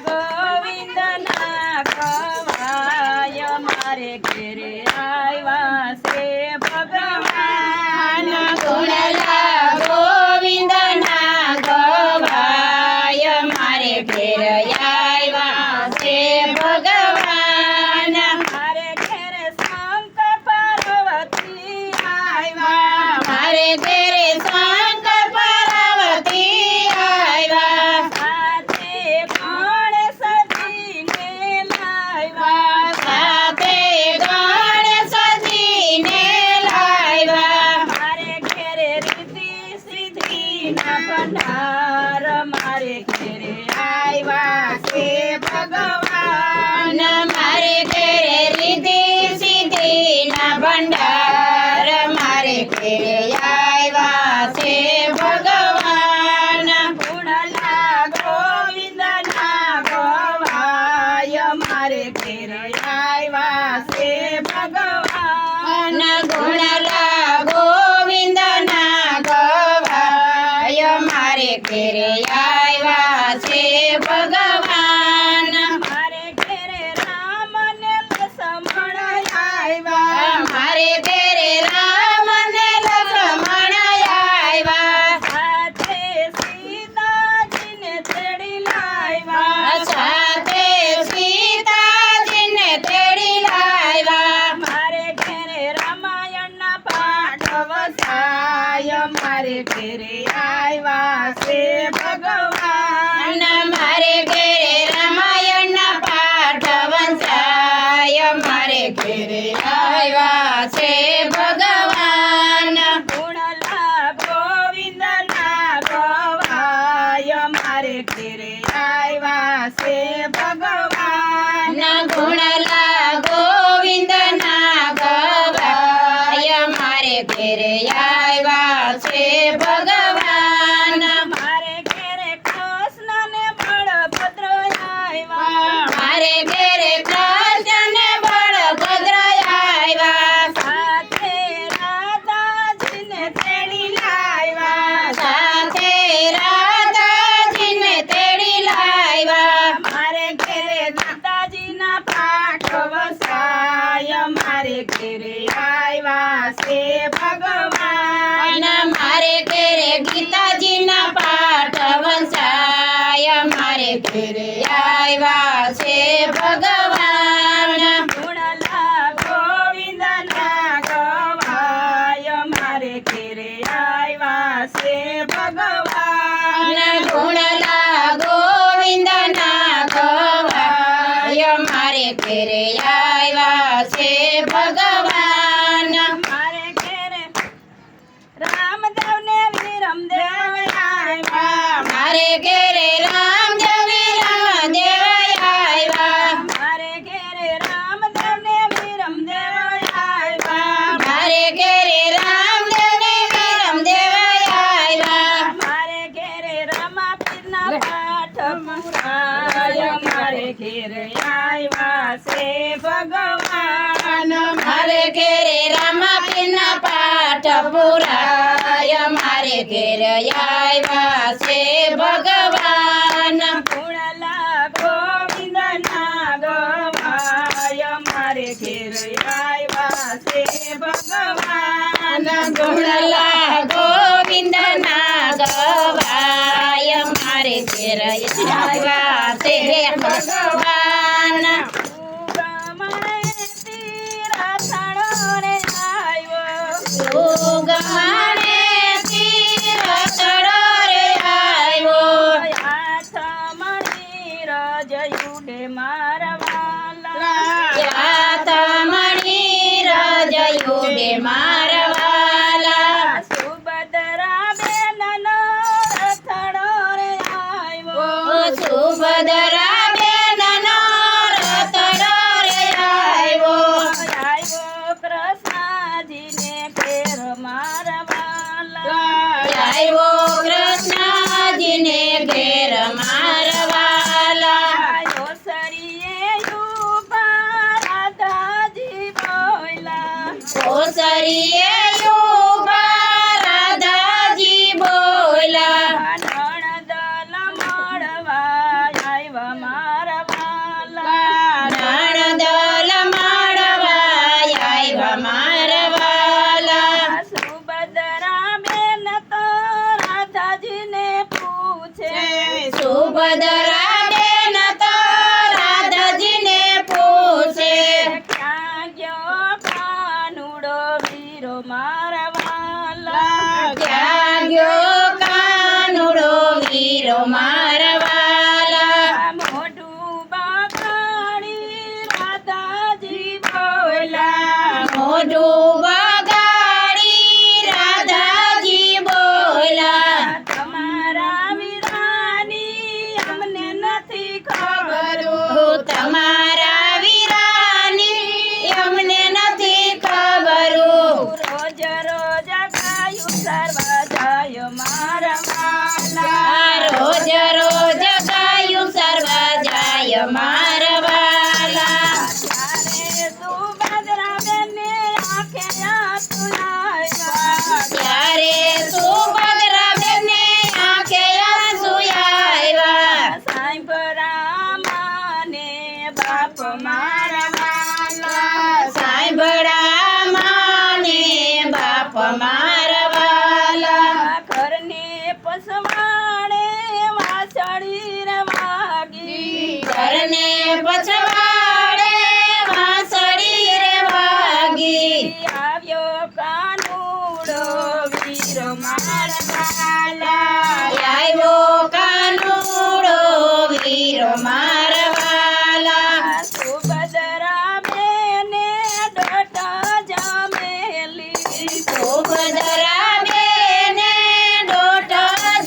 B: ગોવિંદના કવાય મારે ઘેરે આવ્યા છે ભગવાન ગુણલા ગોવિંદના કવાય મારે ઘેર આવ્યા છે ભગવાન મારે ઘેર શંકર પાર્વતી આવ્યા મારે ઘેરે શંકર પાર્વતી આવ્યા સાથે ગણેશજીને લાવ્યા સાથે ગણેશજીને લાવ્યા મારે ઘેરે રીતિ સિદ્ધિના ભંડાર મારે ઘેરે આવ્યા છે ભગવાન મારે ઘેરે રીતિ સિદ્ધિના ભંડાર મારે ઘેરે આવ્યા છે ભગવાન ગુણલા ગોવિંદના ગવાય મારે ઘેરે આવ્યા છે ભગવાન ગુણલા ગોવિંદના ગવાય મારે ઘેરે આવ્યા છે ભગવાન મારે ઘેરે રામ ને લક્ષ્મણ આવ્યા મારે ઘેરે રામ ને લક્ષ્મણ આવ્યા સાથે સીતાજીને તેડી લાવ્યા સાથે સીતાજીને તેડી લાવ્યા મારે ઘેરે રામાયણના પાઠ વસાય મારે ઘેરે આવ્યા છે ભગવાન મારે ઘેરે રામાયણના પાઠ વંચાય મારે ઘેરે આવ્યા છે ભગવાન ગુણલા ગોવિંદના ગવાય મારે ઘેરે આવ્યા છે ભગવાન ગુણલા ગોવિંદના ગવાય મારે ઘેરે આવ્યા છે ભગવાન મારે ઘેરે કૃષ્ણ ને બળભદ્ર આવ્યા મારે ઘેરે કૃષ્ણ ને બળભદ્ર આવ્યા સાથે રાધાજીને તેડી લાવ્યા સાથે રાધાજીને તેડી લાવ્યા મારે ઘેરે ગીતાજીના પાઠ વસાય મારે ઘેરે આવ્યા છે ભગવાન મારે ઘેરે ગીતાજીના પાઠ વંચાય મારે ઘેરે આવ્યા છે ભગવાન ગુણલા ગોવિંદના ગવાય મારે ઘેરે આવ્યા છે ભગવાન ગુણલા ગોવિંદના ગવાય મારે ઘેરે આવ્યા છે ભગવાન મારે ઘેરે રામદેવને વિરમદેવ આવ્યા મારે ઘેરે રામદેવ આવ્યા મારે ઘેરે રામદેવને વિરમદેવ આવ્યા મારે ઘેરે રામદેવને વિરમદેવ આવ્યા મારે ઘેરે રમા પીરના પાઠ પુરાય મારે ઘેરે આવ્યા ઘેર આવ્યા છે ભગવાન
C: ગુણલા ગોવિંદના ગવાય મારે ઘેર આવ્યા છે ભગવાન
B: ગુણલા ગોવિંદના ગવાય મારે ઘેર આવ્યા છે ભગવાન સુગમણે તીરથડો રે આવ્યો યાતમણી રજયુડે મારવાલા
C: સુભદ્રા બેનનો રથડો રે આવ્યો
B: સુભદ્રા બેનનો રથડો રે આવ્યો
C: કૃષ્ણજીને ફેર મારવાલા
B: આવ્યો કૃષ્ણજીને ઘેર મારવાલા
C: સરીએ ઉભા રાધાજી બોયલા
B: ઓસરીએ ઉભા રાધાજી બોલા
C: નણદલ મળવા આવ્યા મારવાલા
B: નણદલ માળવા આવ્યા મારવાલા
C: સુભદ્રા બેન તો રાધાજીને પૂછે
B: સુભદ્રા બેન તો રાધાજીને પૂછે
C: ક્યાં ગયો કાનુડો વીરો મારવાલા
B: ક્યાં ગયો કાનુડો વીરો મારવાલા
C: મોઢું બગાડી રાધાજી બોલા
B: મોઢું બગાડી રાધાજી બોલા
C: તમારા વીરાની અમને નથી ખબર
B: તમારા વીરાની અમને નથી ખબર
C: રોજ રોજ ગાયું સર્વા જાય મારવાલા
B: રોજ રોજ ગાયું સર્વા જાય મારવાલા
C: ત્યારે સુભદ્રા બેને આંખે આંસુ આવ્યા
B: ત્યારે સુભદ્રા બેને આંખે આંસુ આવ્યા
C: સાંભળા માને બાપ મારવાલા
B: સાંભળા માને બાપ મારવાલા
C: ઘરને પસવાડે વાસળી રે વાગી
B: ઘરને પછવાડે વાંસળી રે વાગી
C: આવ્યો કાનુડો વીર મારવાલા
B: આવ્યો કાનુડો વીરો મારવાલા
C: સુભદ્રા બેને ડોટા જમેલી
B: સુભદ્રા બેને ડોટ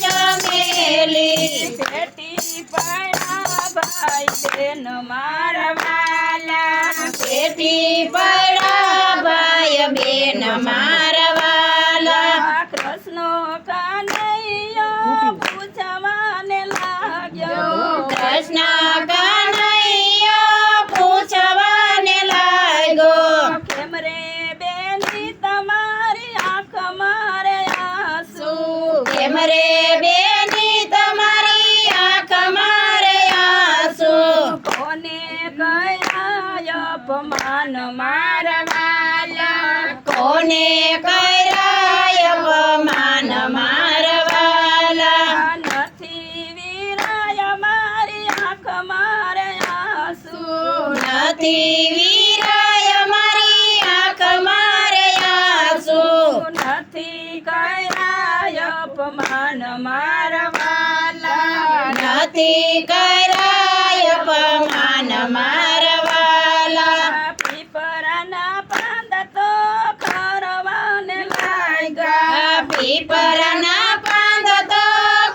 B: જમેલી
C: પેટી પડ્યા ભાઈ બેન મારવાલા
B: પેટી પડા ભાઈ બેન મારવાલા
C: કૃષ્ણ કાનૈયો પૂછવાને લાગ્યો
B: કૃષ્ણ કનૈયો પૂછવાને લાગ્યો
C: કેમ રે બેની તમારી આંખ મારે આંસુ
B: કેમ રે બેની તમારી આંખ મારે આંસુ
C: કોને કયા અપમાન મારવાલા
B: કોને કર્યા અપમાન મારવાલા
C: નથી વીરાય મારી આંખ મારે આંસુ
B: નથી વીરાય મારી આંખ મારે આંસુ
C: નથી કયા અપમાન મારવાલા
B: નથી કર્યા અપમાન મારવાલા
C: પીપરાના પાંદ તો ખરવાને લાગ્યા
B: પીપરના પાંદ તો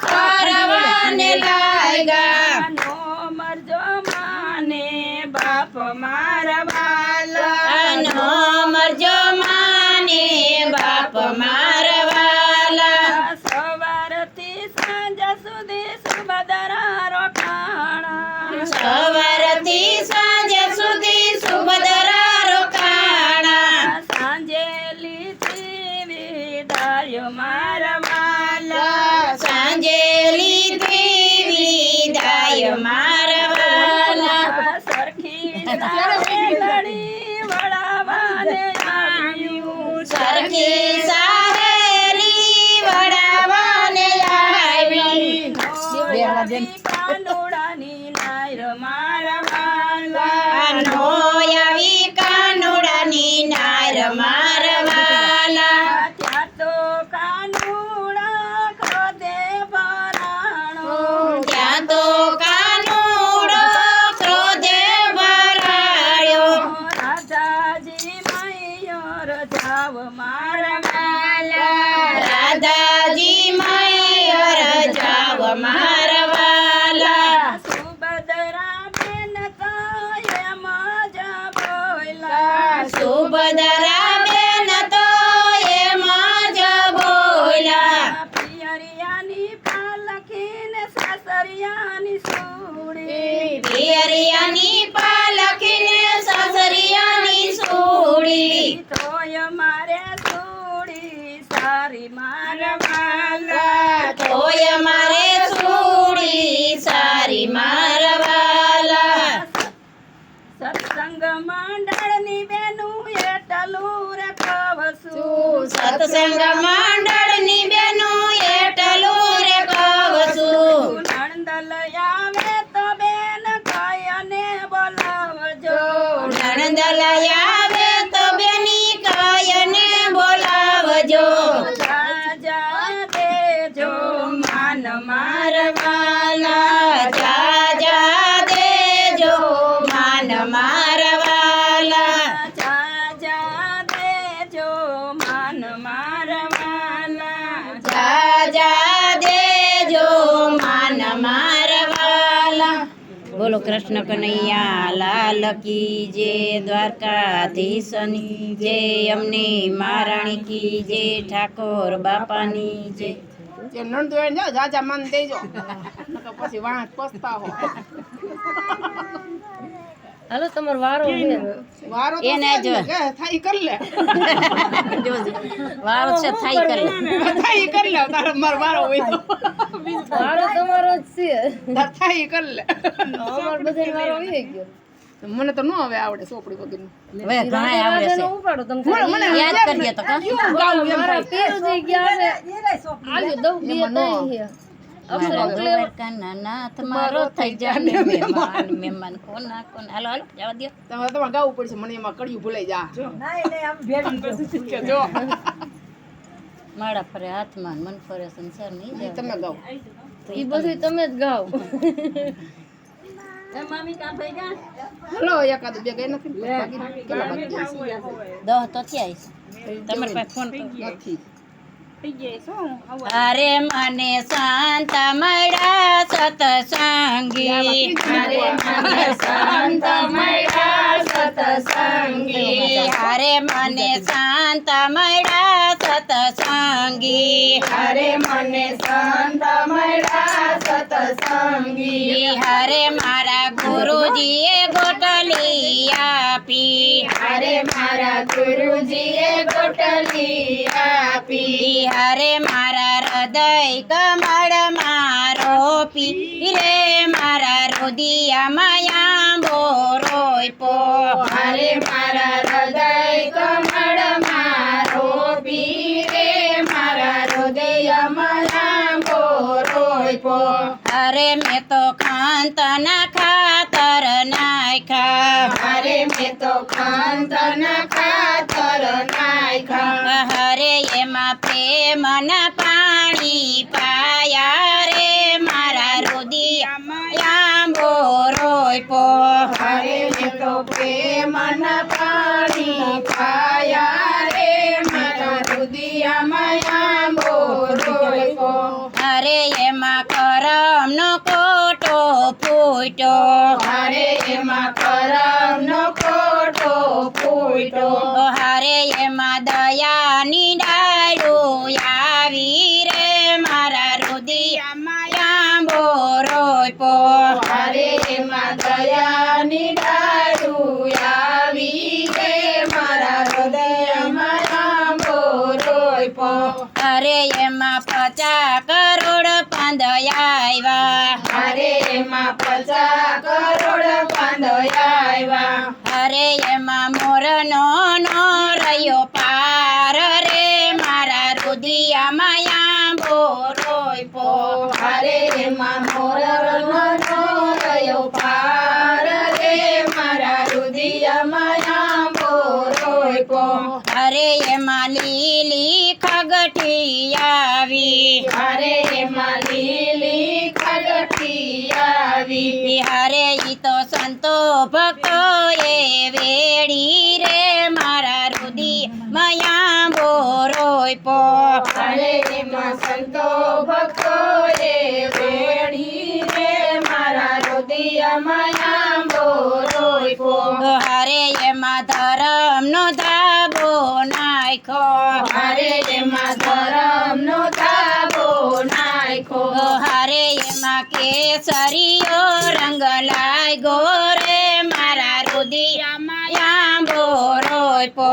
B: ખરવાને લાગ્યા
C: નો મરજો માને બાપ મારવાલા
B: નો મરજો માને બાપ મારવાલા
C: સવારથી સાંજ સુધી સુભદ્રા રોકાણા
B: સવારથી સાંજ સુધી સુભદ્રા રોકાણા
C: સાંજે લીધી વિદાય મારવાલા
B: સાંજે લીધી વિદાય મારા વાલા
D: સરખી સાહેલી વળાવાને આવ્યું
B: સરખી સાહેલી વડાવાને આવી
D: કાનુડાની નાયર મારા વાલા
B: નો આવી કાનુડાની નાર મારા વાલા
D: ત્યાં તો કાનુડા ખોદે ભરાણો
B: ત્યાં તો કાનુડો ક્રોધે ભરાયો
D: રાધાજી મૈયર જાવ મારા વાલા
B: રાધાજી મૈયર જાવ મારા વાલા
D: સુભદ્રા બેન તો એમ જ બોલા
B: સુભદ્રા બેન તો એમ જ બોલ્યા
D: પિયરિયાની પાલખીને સાસરિયાની સુડી
B: પિયરિયાની પાલખીને સસરિયાની સુડી
D: તોય મારે સુડી સારી મારા વાલા
B: તોય મારે સુડી સારી મારા વાલા
D: સત્સંગ મંડળની બેનું એટલું રે કહું
B: સત્સંગ મંડળની બેનું એટલું રે કહું છું
D: નણંદ આવે તો બેન કયને બોલાવજો
B: નણંદ લઈ આવે તો બેની કાયને બોલાવજો
D: રાજા દેજો માન
B: મારા વાલા જાજા દેજો માન મારા વાલા
D: રાજા દેજો માન મારા વાલા
B: જાજા દેજો માન મારા વાલા બોલો કૃષ્ણ કનૈયા લાલ કી જય દ્વારકાધીશની જય અમને મહારાણી કી જય ઠાકોર બાપાની જય
C: જે નણંદો એને જાઓ જાજા મન દેજો નકર પછી વાંચ પસ્તાવો
E: હાલો તમારો વારો છે
C: વારો તો
B: એને
C: છે જ
B: જો.
C: ને, કે થાય કર લે
B: જોજે વારો છે થાય કરે
C: થાય કર લે તારો મારો વારો હોય તો
E: વારો તમારો જ છે
C: તાર થાય કર લે
E: અમાર બધાય વારો આવી ગયો
C: મને તો ન હવે આવડે સોપડી વગરનું
B: હવે ઘણા આવડે છે
E: રાજાનો ઉપાડો તમે
C: મને
B: યાદ કરીએ તો કા
C: કેવું ગાવું એમ
E: મારા
C: થાય.
E: પીર જઈ ગયા છે આલ્યો દઉં બે
C: એમાં નો.
E: ત્રણ છે અક્ષર
B: મારા કાનાનાથ મારો થઈ જાને મહેમાન મહેમાન કોના કોના હાલો હાલો જવા દ્યો
C: તમારે ગાવું પડશે મને એમાં કડિયું ભૂલાઈ જા કે જો
B: માળા ફરે હાથમાં મન ફરે સંસાર નહીં
C: ઈ તમે ગાઓ
E: ઈ બધું તમે જ ગાઓ
C: હલો એકાદું બે ગઈ નથી બાકી કેટલા બાકી છે?
B: દહ તો થયા છે તમારે પાસે ફોન કરો
C: નથી
B: અરે મને શાંત મળ્યા સતસંગી અરે મને શાંત મળ્યા સતસંગી અરે મને શાંત મળ્યા સતસંગી અરે મને શાંત મળ્યા સતસંગી અરે મારા ગુરુજીએ ગોટલી આપી અરે મારા ગુરુજીએ ગોટલી આપી હરે મારા હૃદય કમળ મારો પી રે મારા રુદિયા માયા બોરોય પો હરે મારા હૃદય કમળ મારો પી રે મારા રુદિયા માયા બોરોય પો હરે મેં તો ખાંતના ખાતર નાખ્યા હરે મેં તો ખાંતના ખાતર નાખ્યા હરે એમાં પ્રેમના પાણી પાયા રે મારા રુદિયા બોરોય પો હરે મેં તો પ્રેમના પાણી પાયા રે મારા રુદિયા બોરોય પો હરે એમાં કરમનો કોટો ફૂટ્યો હરે એમાં કરમનો કોટો ફૂટ્યો હરે એમાં દયાની ડાળું આવી રે મારા રુદિયા બોરોય પો હરે એમાં દયાની ડાળું આવી 50 કરોડ પાંદયા
C: અરે એમાં 50 કરોડ પાંદયા
B: અરે એમાં મોરનો નો રહ્યો પાર રે મારા રુદિયામાં આંબો રોયપો
C: અરે એમાં મોરનો નો રહ્યો પાર રે મારા રુદિયામાં આંબો રોયપો
B: અરે એમાં લીલી ખગઠી આવી
C: અરે એમાં લીલી ખડકી આવી
B: હરે ઈ તો સંતો ભક્તો એ વેડી રે મારા રુદિયામાં આંબો રોયપો
C: અરે એમાં સંતો ભક્તો એ વેડી રે મારા રુદિયામાં આંબો રોયપો
B: હરે એમાં ધર્મનો ધાબો નાખ્યો
C: અરે એમાં ધરમનો ધાબો નાખ્યો
B: હરે એમાં કેસરીયો રંગ લાગ્યો રે મારા રુદિયામાં આંબો રોયપો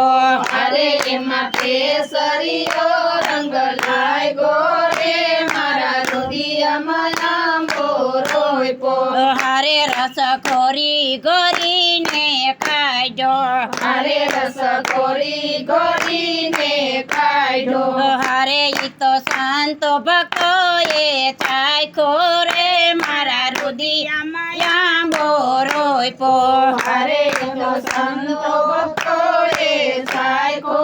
C: અરે એમાં કેસરીયો રંગ લાગ્યો રે મારા રુદિયામાં આંબો રોયપો
B: હરે રસ ખોરી ગોરીને ખાજો
C: અરે રસ ગોરીને કાઢ્યો
B: હરે ઈ તો સંતો ભક્તો એ ચાખ્યો રે મારા રુદિયામાં આંબો રોયપો
C: અરે તો સંતો ભક્તો એ સાયકો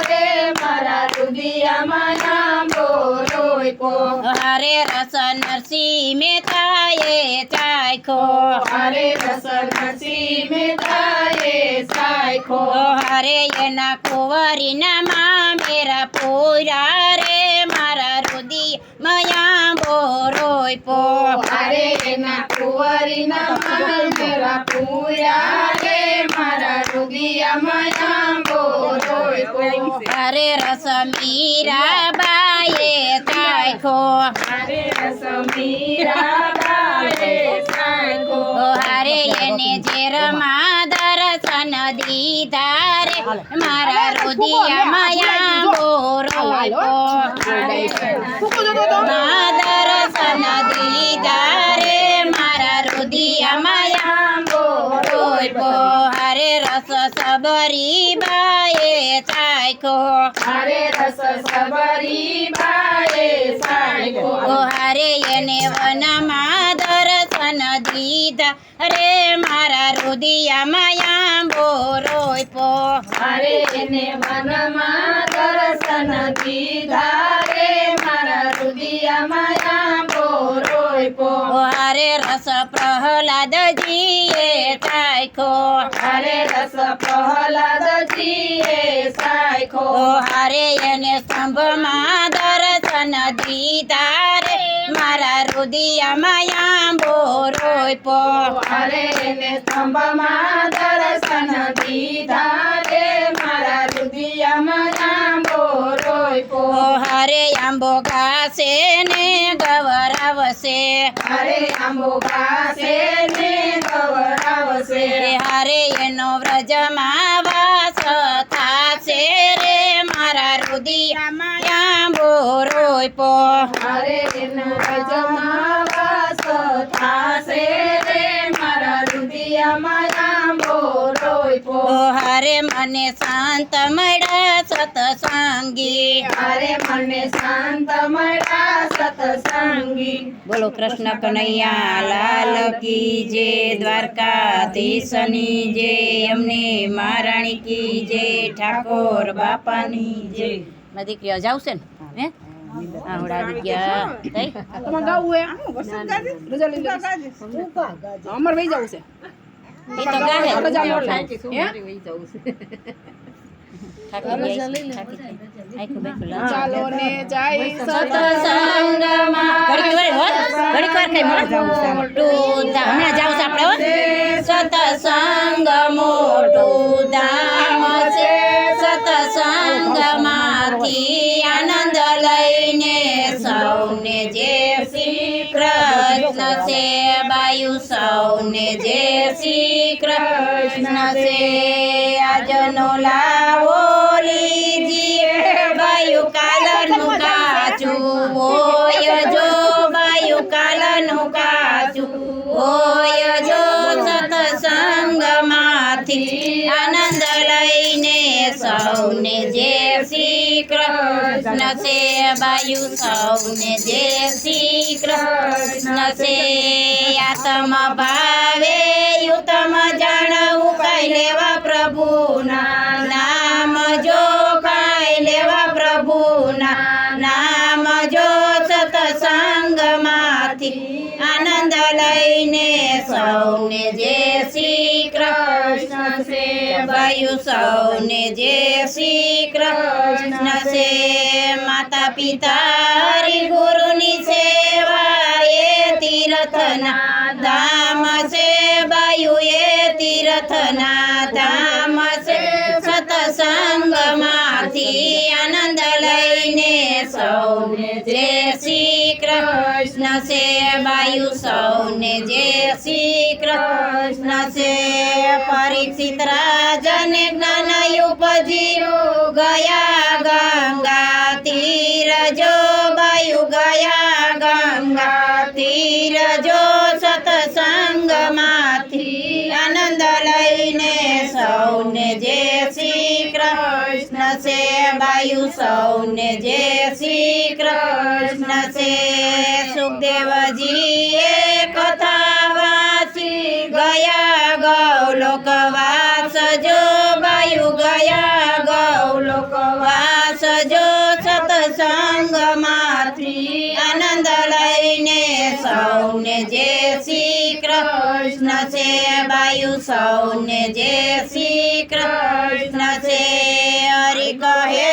C: રે મારા રુદિયામાં આંબો રોયપો
B: હરે રસ નરસિંહ મહેતાએ ચાખ્યો
C: અરે રસ નરસિંહ મહેતાએ સાયકો
B: હરે એના કુંવરીના મામેરા પૂરા રે મારા રુદિયામાં આંબો રોયપો
C: અરે એના કુંવરીના મામેરા પૂરા રે મારા રુદિયામાં આંબો રોયપો
B: હરે રસ મીરાબાએ ચાખ્યો
C: અરે રસ મીરાબાએ સાયકો
B: હરે એને ઝેરમાં દર્શન દીધા રે મારા રુદિયામાં આંબો રોયપો દર્શન દીધા રે મારા રુદિયામાં આંબો રોયપો હરે રસ સબરી બાએ ચાખ્યો
C: અરે રસ સબરી બાએ સાયકો
B: હરે એને વનમાં દર્શન દીધા રે મારા રુદિયામાં આંબો રોયપો
C: અરે એને વનમાં દર્શન દીધા રે મારા રુદિયામાં આંબો રોયપો
B: હરે રસ પ્રહલાદજીએ ચાખ્યો
C: અરે રસ પ્રહલાદજીએ સાયકો
B: હરે એને સ્તંભમાં દર્શન દીધા રે મારા રુદિયામાં આંબો રોયપો
C: અરે એને સ્તંભમાં દર્શન દીધા રે મારા રુદિયામાં આંબો રોયપો
B: હરે આંબો ગાશે ને ગવરાવશે
C: અરે આંબો ગાશે ને ગવરાવશે
B: હરે એનો વ્રજમાં વાસ થાશે રે મારા રુદિયામાં આંબો રોયપો
C: અરે એનો રજમાં વાસ થાશે રે મારા રુદિયામાં આંબો રોયપો
B: હરે મને શાંત મળ્યા સતસંગી
C: અરે મને શાંત મળ્યા સતસંગી
B: બોલો કૃષ્ણ કનૈયા લાલ કી જય દ્વારકાધીશની જય અમને મહારાણી કી જય ઠાકોર બાપાની જય દીકરીઓ જાવશે ને હે આવડા દીકરા કઈ
C: તમારે ગાવું હે રજા લઈ લે અમાર વહી જવું છે
B: એ તો ગાહે
C: રજા લો લે હે
B: થાકી ગઈ આખું બેઠું લાવ
C: ચાલો ને જાય
B: સત્સંગમાં ઘડીક વાર કઈ મોટું ધામ હમણાં જાવ છે આપણે હો સત્સંગ મોટું ધામ છે સત્સંગમાંથી આનંદ લઈને સૌને જે શ્રી કૃષ્ણ છે બાયુ સૌને જે શ્રી કૃષ્ણ છે આજનો લાવો લીજીએ બાયુ કાલનું કાચું સાચું હોય જો સત્સંગમાંથી આનંદ લઈને સૌને જય શ્રી કૃષ્ણ છે બાયુ સૌને જય શ્રી કૃષ્ણ છે આત્મ ભાવે યુતમ જાણવું કાઈ લેવા પ્રભુના નામ જો કાઈ લેવા પ્રભુના નામ જો સત્સંગમાંથી આનંદ લઈને સૌને જય શ્રી કૃષ્ણ છે વાયુ સૌને જય શ્રી કૃષ્ણ છે માતા પિતા હરિ ગુરુની સેવા એ તીર્થના ધામ છે વાયુ એ તીર્થના ધામ છે સત્સંગમાંથી આનંદ લઈને સૌને જય શ્રી કૃષ્ણ છે વાયુ સૌને જય શ્રી કૃષ્ણ છે પરીક્ષિત રાજને જ્ઞાન ઉપજ્યું ગયા ગંગા તીર જો વાયુ ગયા ગંગા તીર જો સત્સંગમાંથી આનંદ લઈને સૌને જય શ્રી કૃષ્ણ છે વાયુ સૌને જય શ્રી કૃષ્ણ છે સુખદેવજીએ કથા વાંચી ગયા ગૌલોકવાસ જો વાયુ ગયા ગૌલોકવાસ જો સત્સંગમાંથી આનંદ લઈને સૌને જય શ્રી કૃષ્ણ છે વાયુ સૌને જય શ્રી કૃષ્ણ છે હરિ કહે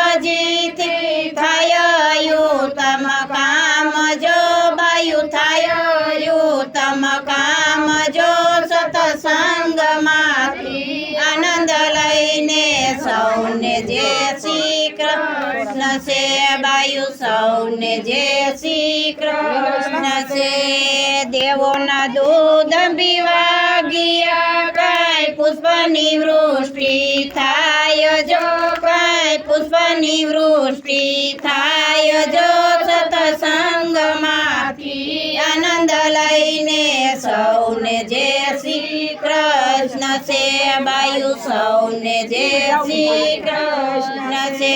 B: સુખદેવજીથી થાય યુતમ કામ જો વાયુ થાય યુતમ કામ જો સત્સંગમાંથી આનંદ લઈને સૌને જય શ્રી કૃષ્ણ છે વાયુ સૌને જય શ્રી કૃષ્ણ છે દેવોના દૂધ પીવા ગયા કાંઈ પુષ્પની વૃષ્ટિ થાય જો કાંઈ પુષ્પની વૃષ્ટિ થાય જો સત્સંગમાંથી આનંદ લઈને સૌને જય શ્રી કૃષ્ણ છે વાયુ સૌને જય શ્રી કૃષ્ણ છે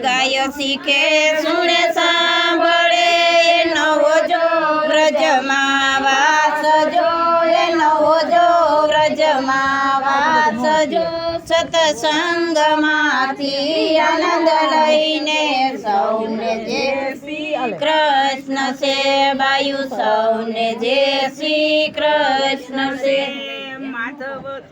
B: ગાય શીખે સુણે સાંભળે નવો જો વ્રજમાં વાસ જો નવો જો વ્રજમાં વાસ જો સત્સંગમાંથી આનંદ લઈને સૌને જય શ્રી કૃષ્ણ છે વાયુ સૌને જય શ્રી કૃષ્ણ છે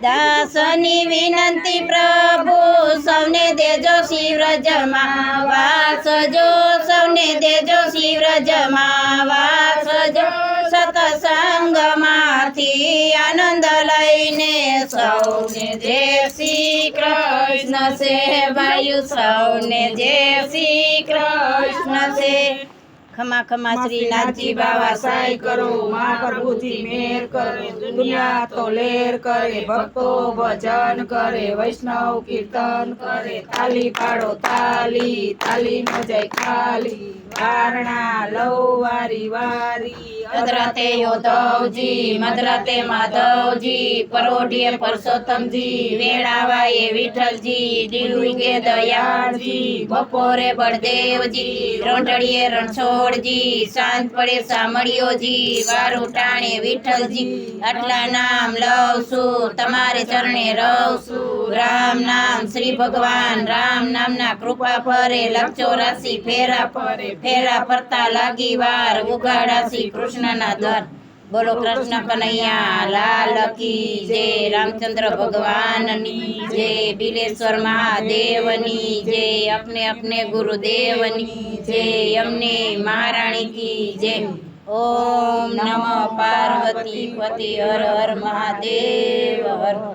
B: દાસની વિનંતી પ્રભુ સૌને દેજો શિવરજમાં વાસજો સૌને દેજો શિવરજમાં વાસજો સત્સંગમાંથી આનંદ લઈને સૌને જય શ્રી કૃષ્ણ છે વાયુ સૌને જય શ્રી કૃષ્ણ છે ખમા ખમા શ્રીનાથજી બાવા સહાય કરો
D: માં પ્રભુજી મેર કરે દુનિયા તો લેર કરે ભક્તો ભજન કરે વૈષ્ણવ કીર્તન કરે તાલી પાડો તાલી તાલી ન જાય ખાલી વારણા લવ વારી વારી
B: મધરાતે યોધવજી મધરાતે માધવજી પરોઢીએ પરસોત્તમજી વેળાવાએ વિઠ્ઠલજી દીવગે દયાળજી બપોરે બળદેવજી રોંઢળીએ રણછોડજી સાંજ પડે સામળિયોજી વારું ટાણે વિઠ્ઠલજી આટલા નામ લઉં છું તમારે ચરણે રહું છું રામ નામ શ્રી ભગવાન રામ નામના કૃપા ફરે લખ 84 ફેરા ફરે ફેરા ફરતા લાગી વાર ઉગાડા શ્રી કૃષ્ણના દર બોલો કૃષ્ણ કનૈયા લાલ કી જય રામચંદ્ર ભગવાનની જય બિલેશ્વર મહાદેવની જય अपने अपने गुरुदेवनी जय अमने महारानी की जय ओम नमः पार्वती पति हर हर महादेव हर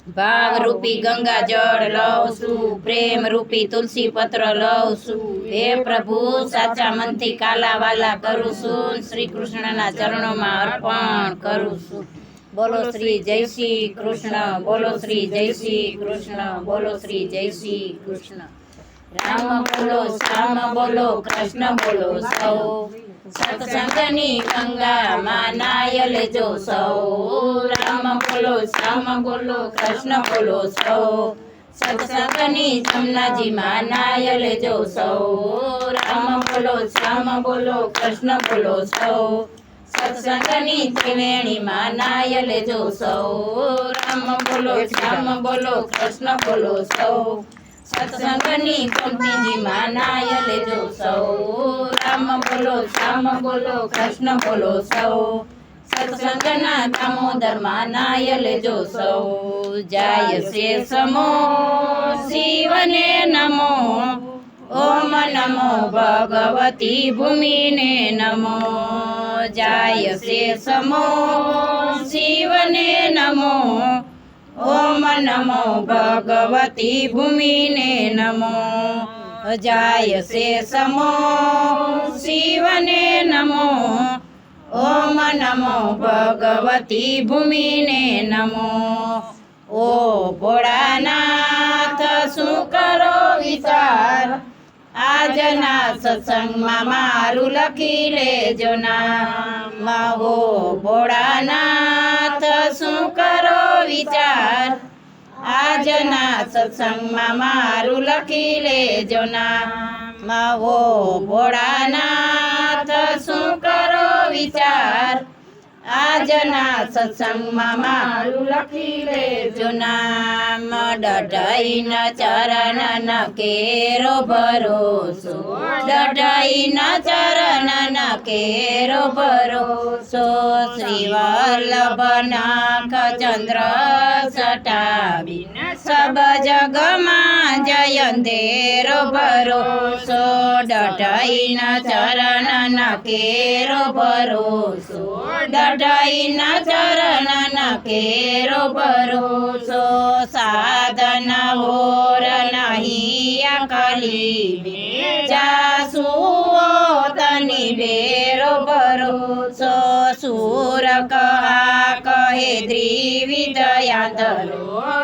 B: भाव रूपी गंगा जल लઉં છું प्रेम रूपी तुलसी पत्र લઉં છું हे प्रभु साचा मनથી કાલા વાલા કરું છું શ્રી કૃષ્ણના ચરણોમાં અર્પણ કરું છું બોલો શ્રી જય શ્રી કૃષ્ણ બોલો શ્રી જય શ્રી કૃષ્ણ બોલો શ્રી જય શ્રી કૃષ્ણ રામ બોલો શ્યામ બોલો કૃષ્ણ બોલો સૌ સત્સંગની ગંગામાં નાય લેજો સૌ રામ બોલો શ્યામ બોલો કૃષ્ણ બોલો સૌ સત્સંગની જમનાજીમાં નાય લેજો સૌ રામ બોલો શ્યામ બોલો કૃષ્ણ બોલો સૌ સત્સંગની ત્રિવેણીમાં નાય લેજો સૌ રામ બોલો શ્યામ બોલો કૃષ્ણ બોલો સૌ સત્સંગની ગોમતીજીમાં નાય લેજો સૌ રામ બોલો શ્યામ બોલો કૃષ્ણ બોલો સૌ સત્સંગના દામોદરમાં નાય લેજો સૌ જાય છે સમો શિવને નમો ઓમ નમો ભગવતી ભૂમિને નમો જાય છે સમો શિવને નમો ઓમ નમો ભગવતી ભૂમિને નમો જાય છે સમો શિવને નમો ઓમ નમો ભગવતી ભૂમિને નમો ઓ ભોળાનાથ શું કરો વિચાર આજના સત્સંગમાં મારું લખી લેજો નામ ઓ ભોળાનાથ શું કરો વિચાર આજના સત્સંગમાં મારું લખી લેજો નામ ઓ ભોળાનાથ શું કરો વિચાર આજના સત્સંગમાં મારું લખી લેજો નામ દઢાઈના ચરણ કેરો ભરોસો દઢાઈના ચરણ કેરો ભરોસો શ્રી વલ્લભનાથ ચંદ્ર સટાવી સબ જગમાં જયંતેરો ભરોસો દઢાઈના ચરણ કેરો ભરોસો દઢાઈના ચરણ કેરો ભરોસો સાધન હોર નહીં કલી જાસુઓ તની બેરો ભરોસો સુર કહા કહે દ્રિવિદયાંતરો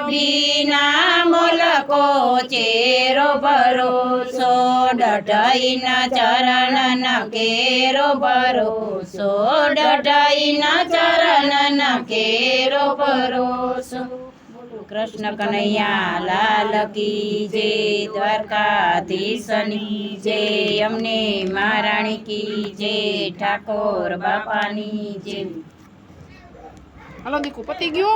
B: બીના મોલકો ચેરો ભરોસો દઢાઈના ચરણ કેરો ભરોસો દઢાઈના ચરણ કેરો ભરોસો કૃષ્ણ કનૈયા લાલ કી જય દ્વારકાધીશની જય અમને મહારાણી કી જય ઠાકોર બાપાની જય
C: હાલો દીકુ પતી ગયો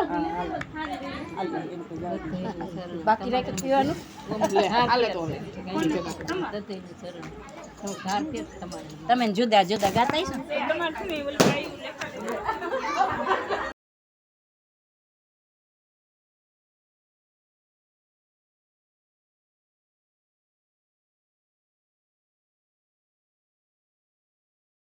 C: બાકી રાખી પીવાનું લે હાલે તો હવે.
B: તમે જુદા જુદા ગાતા છો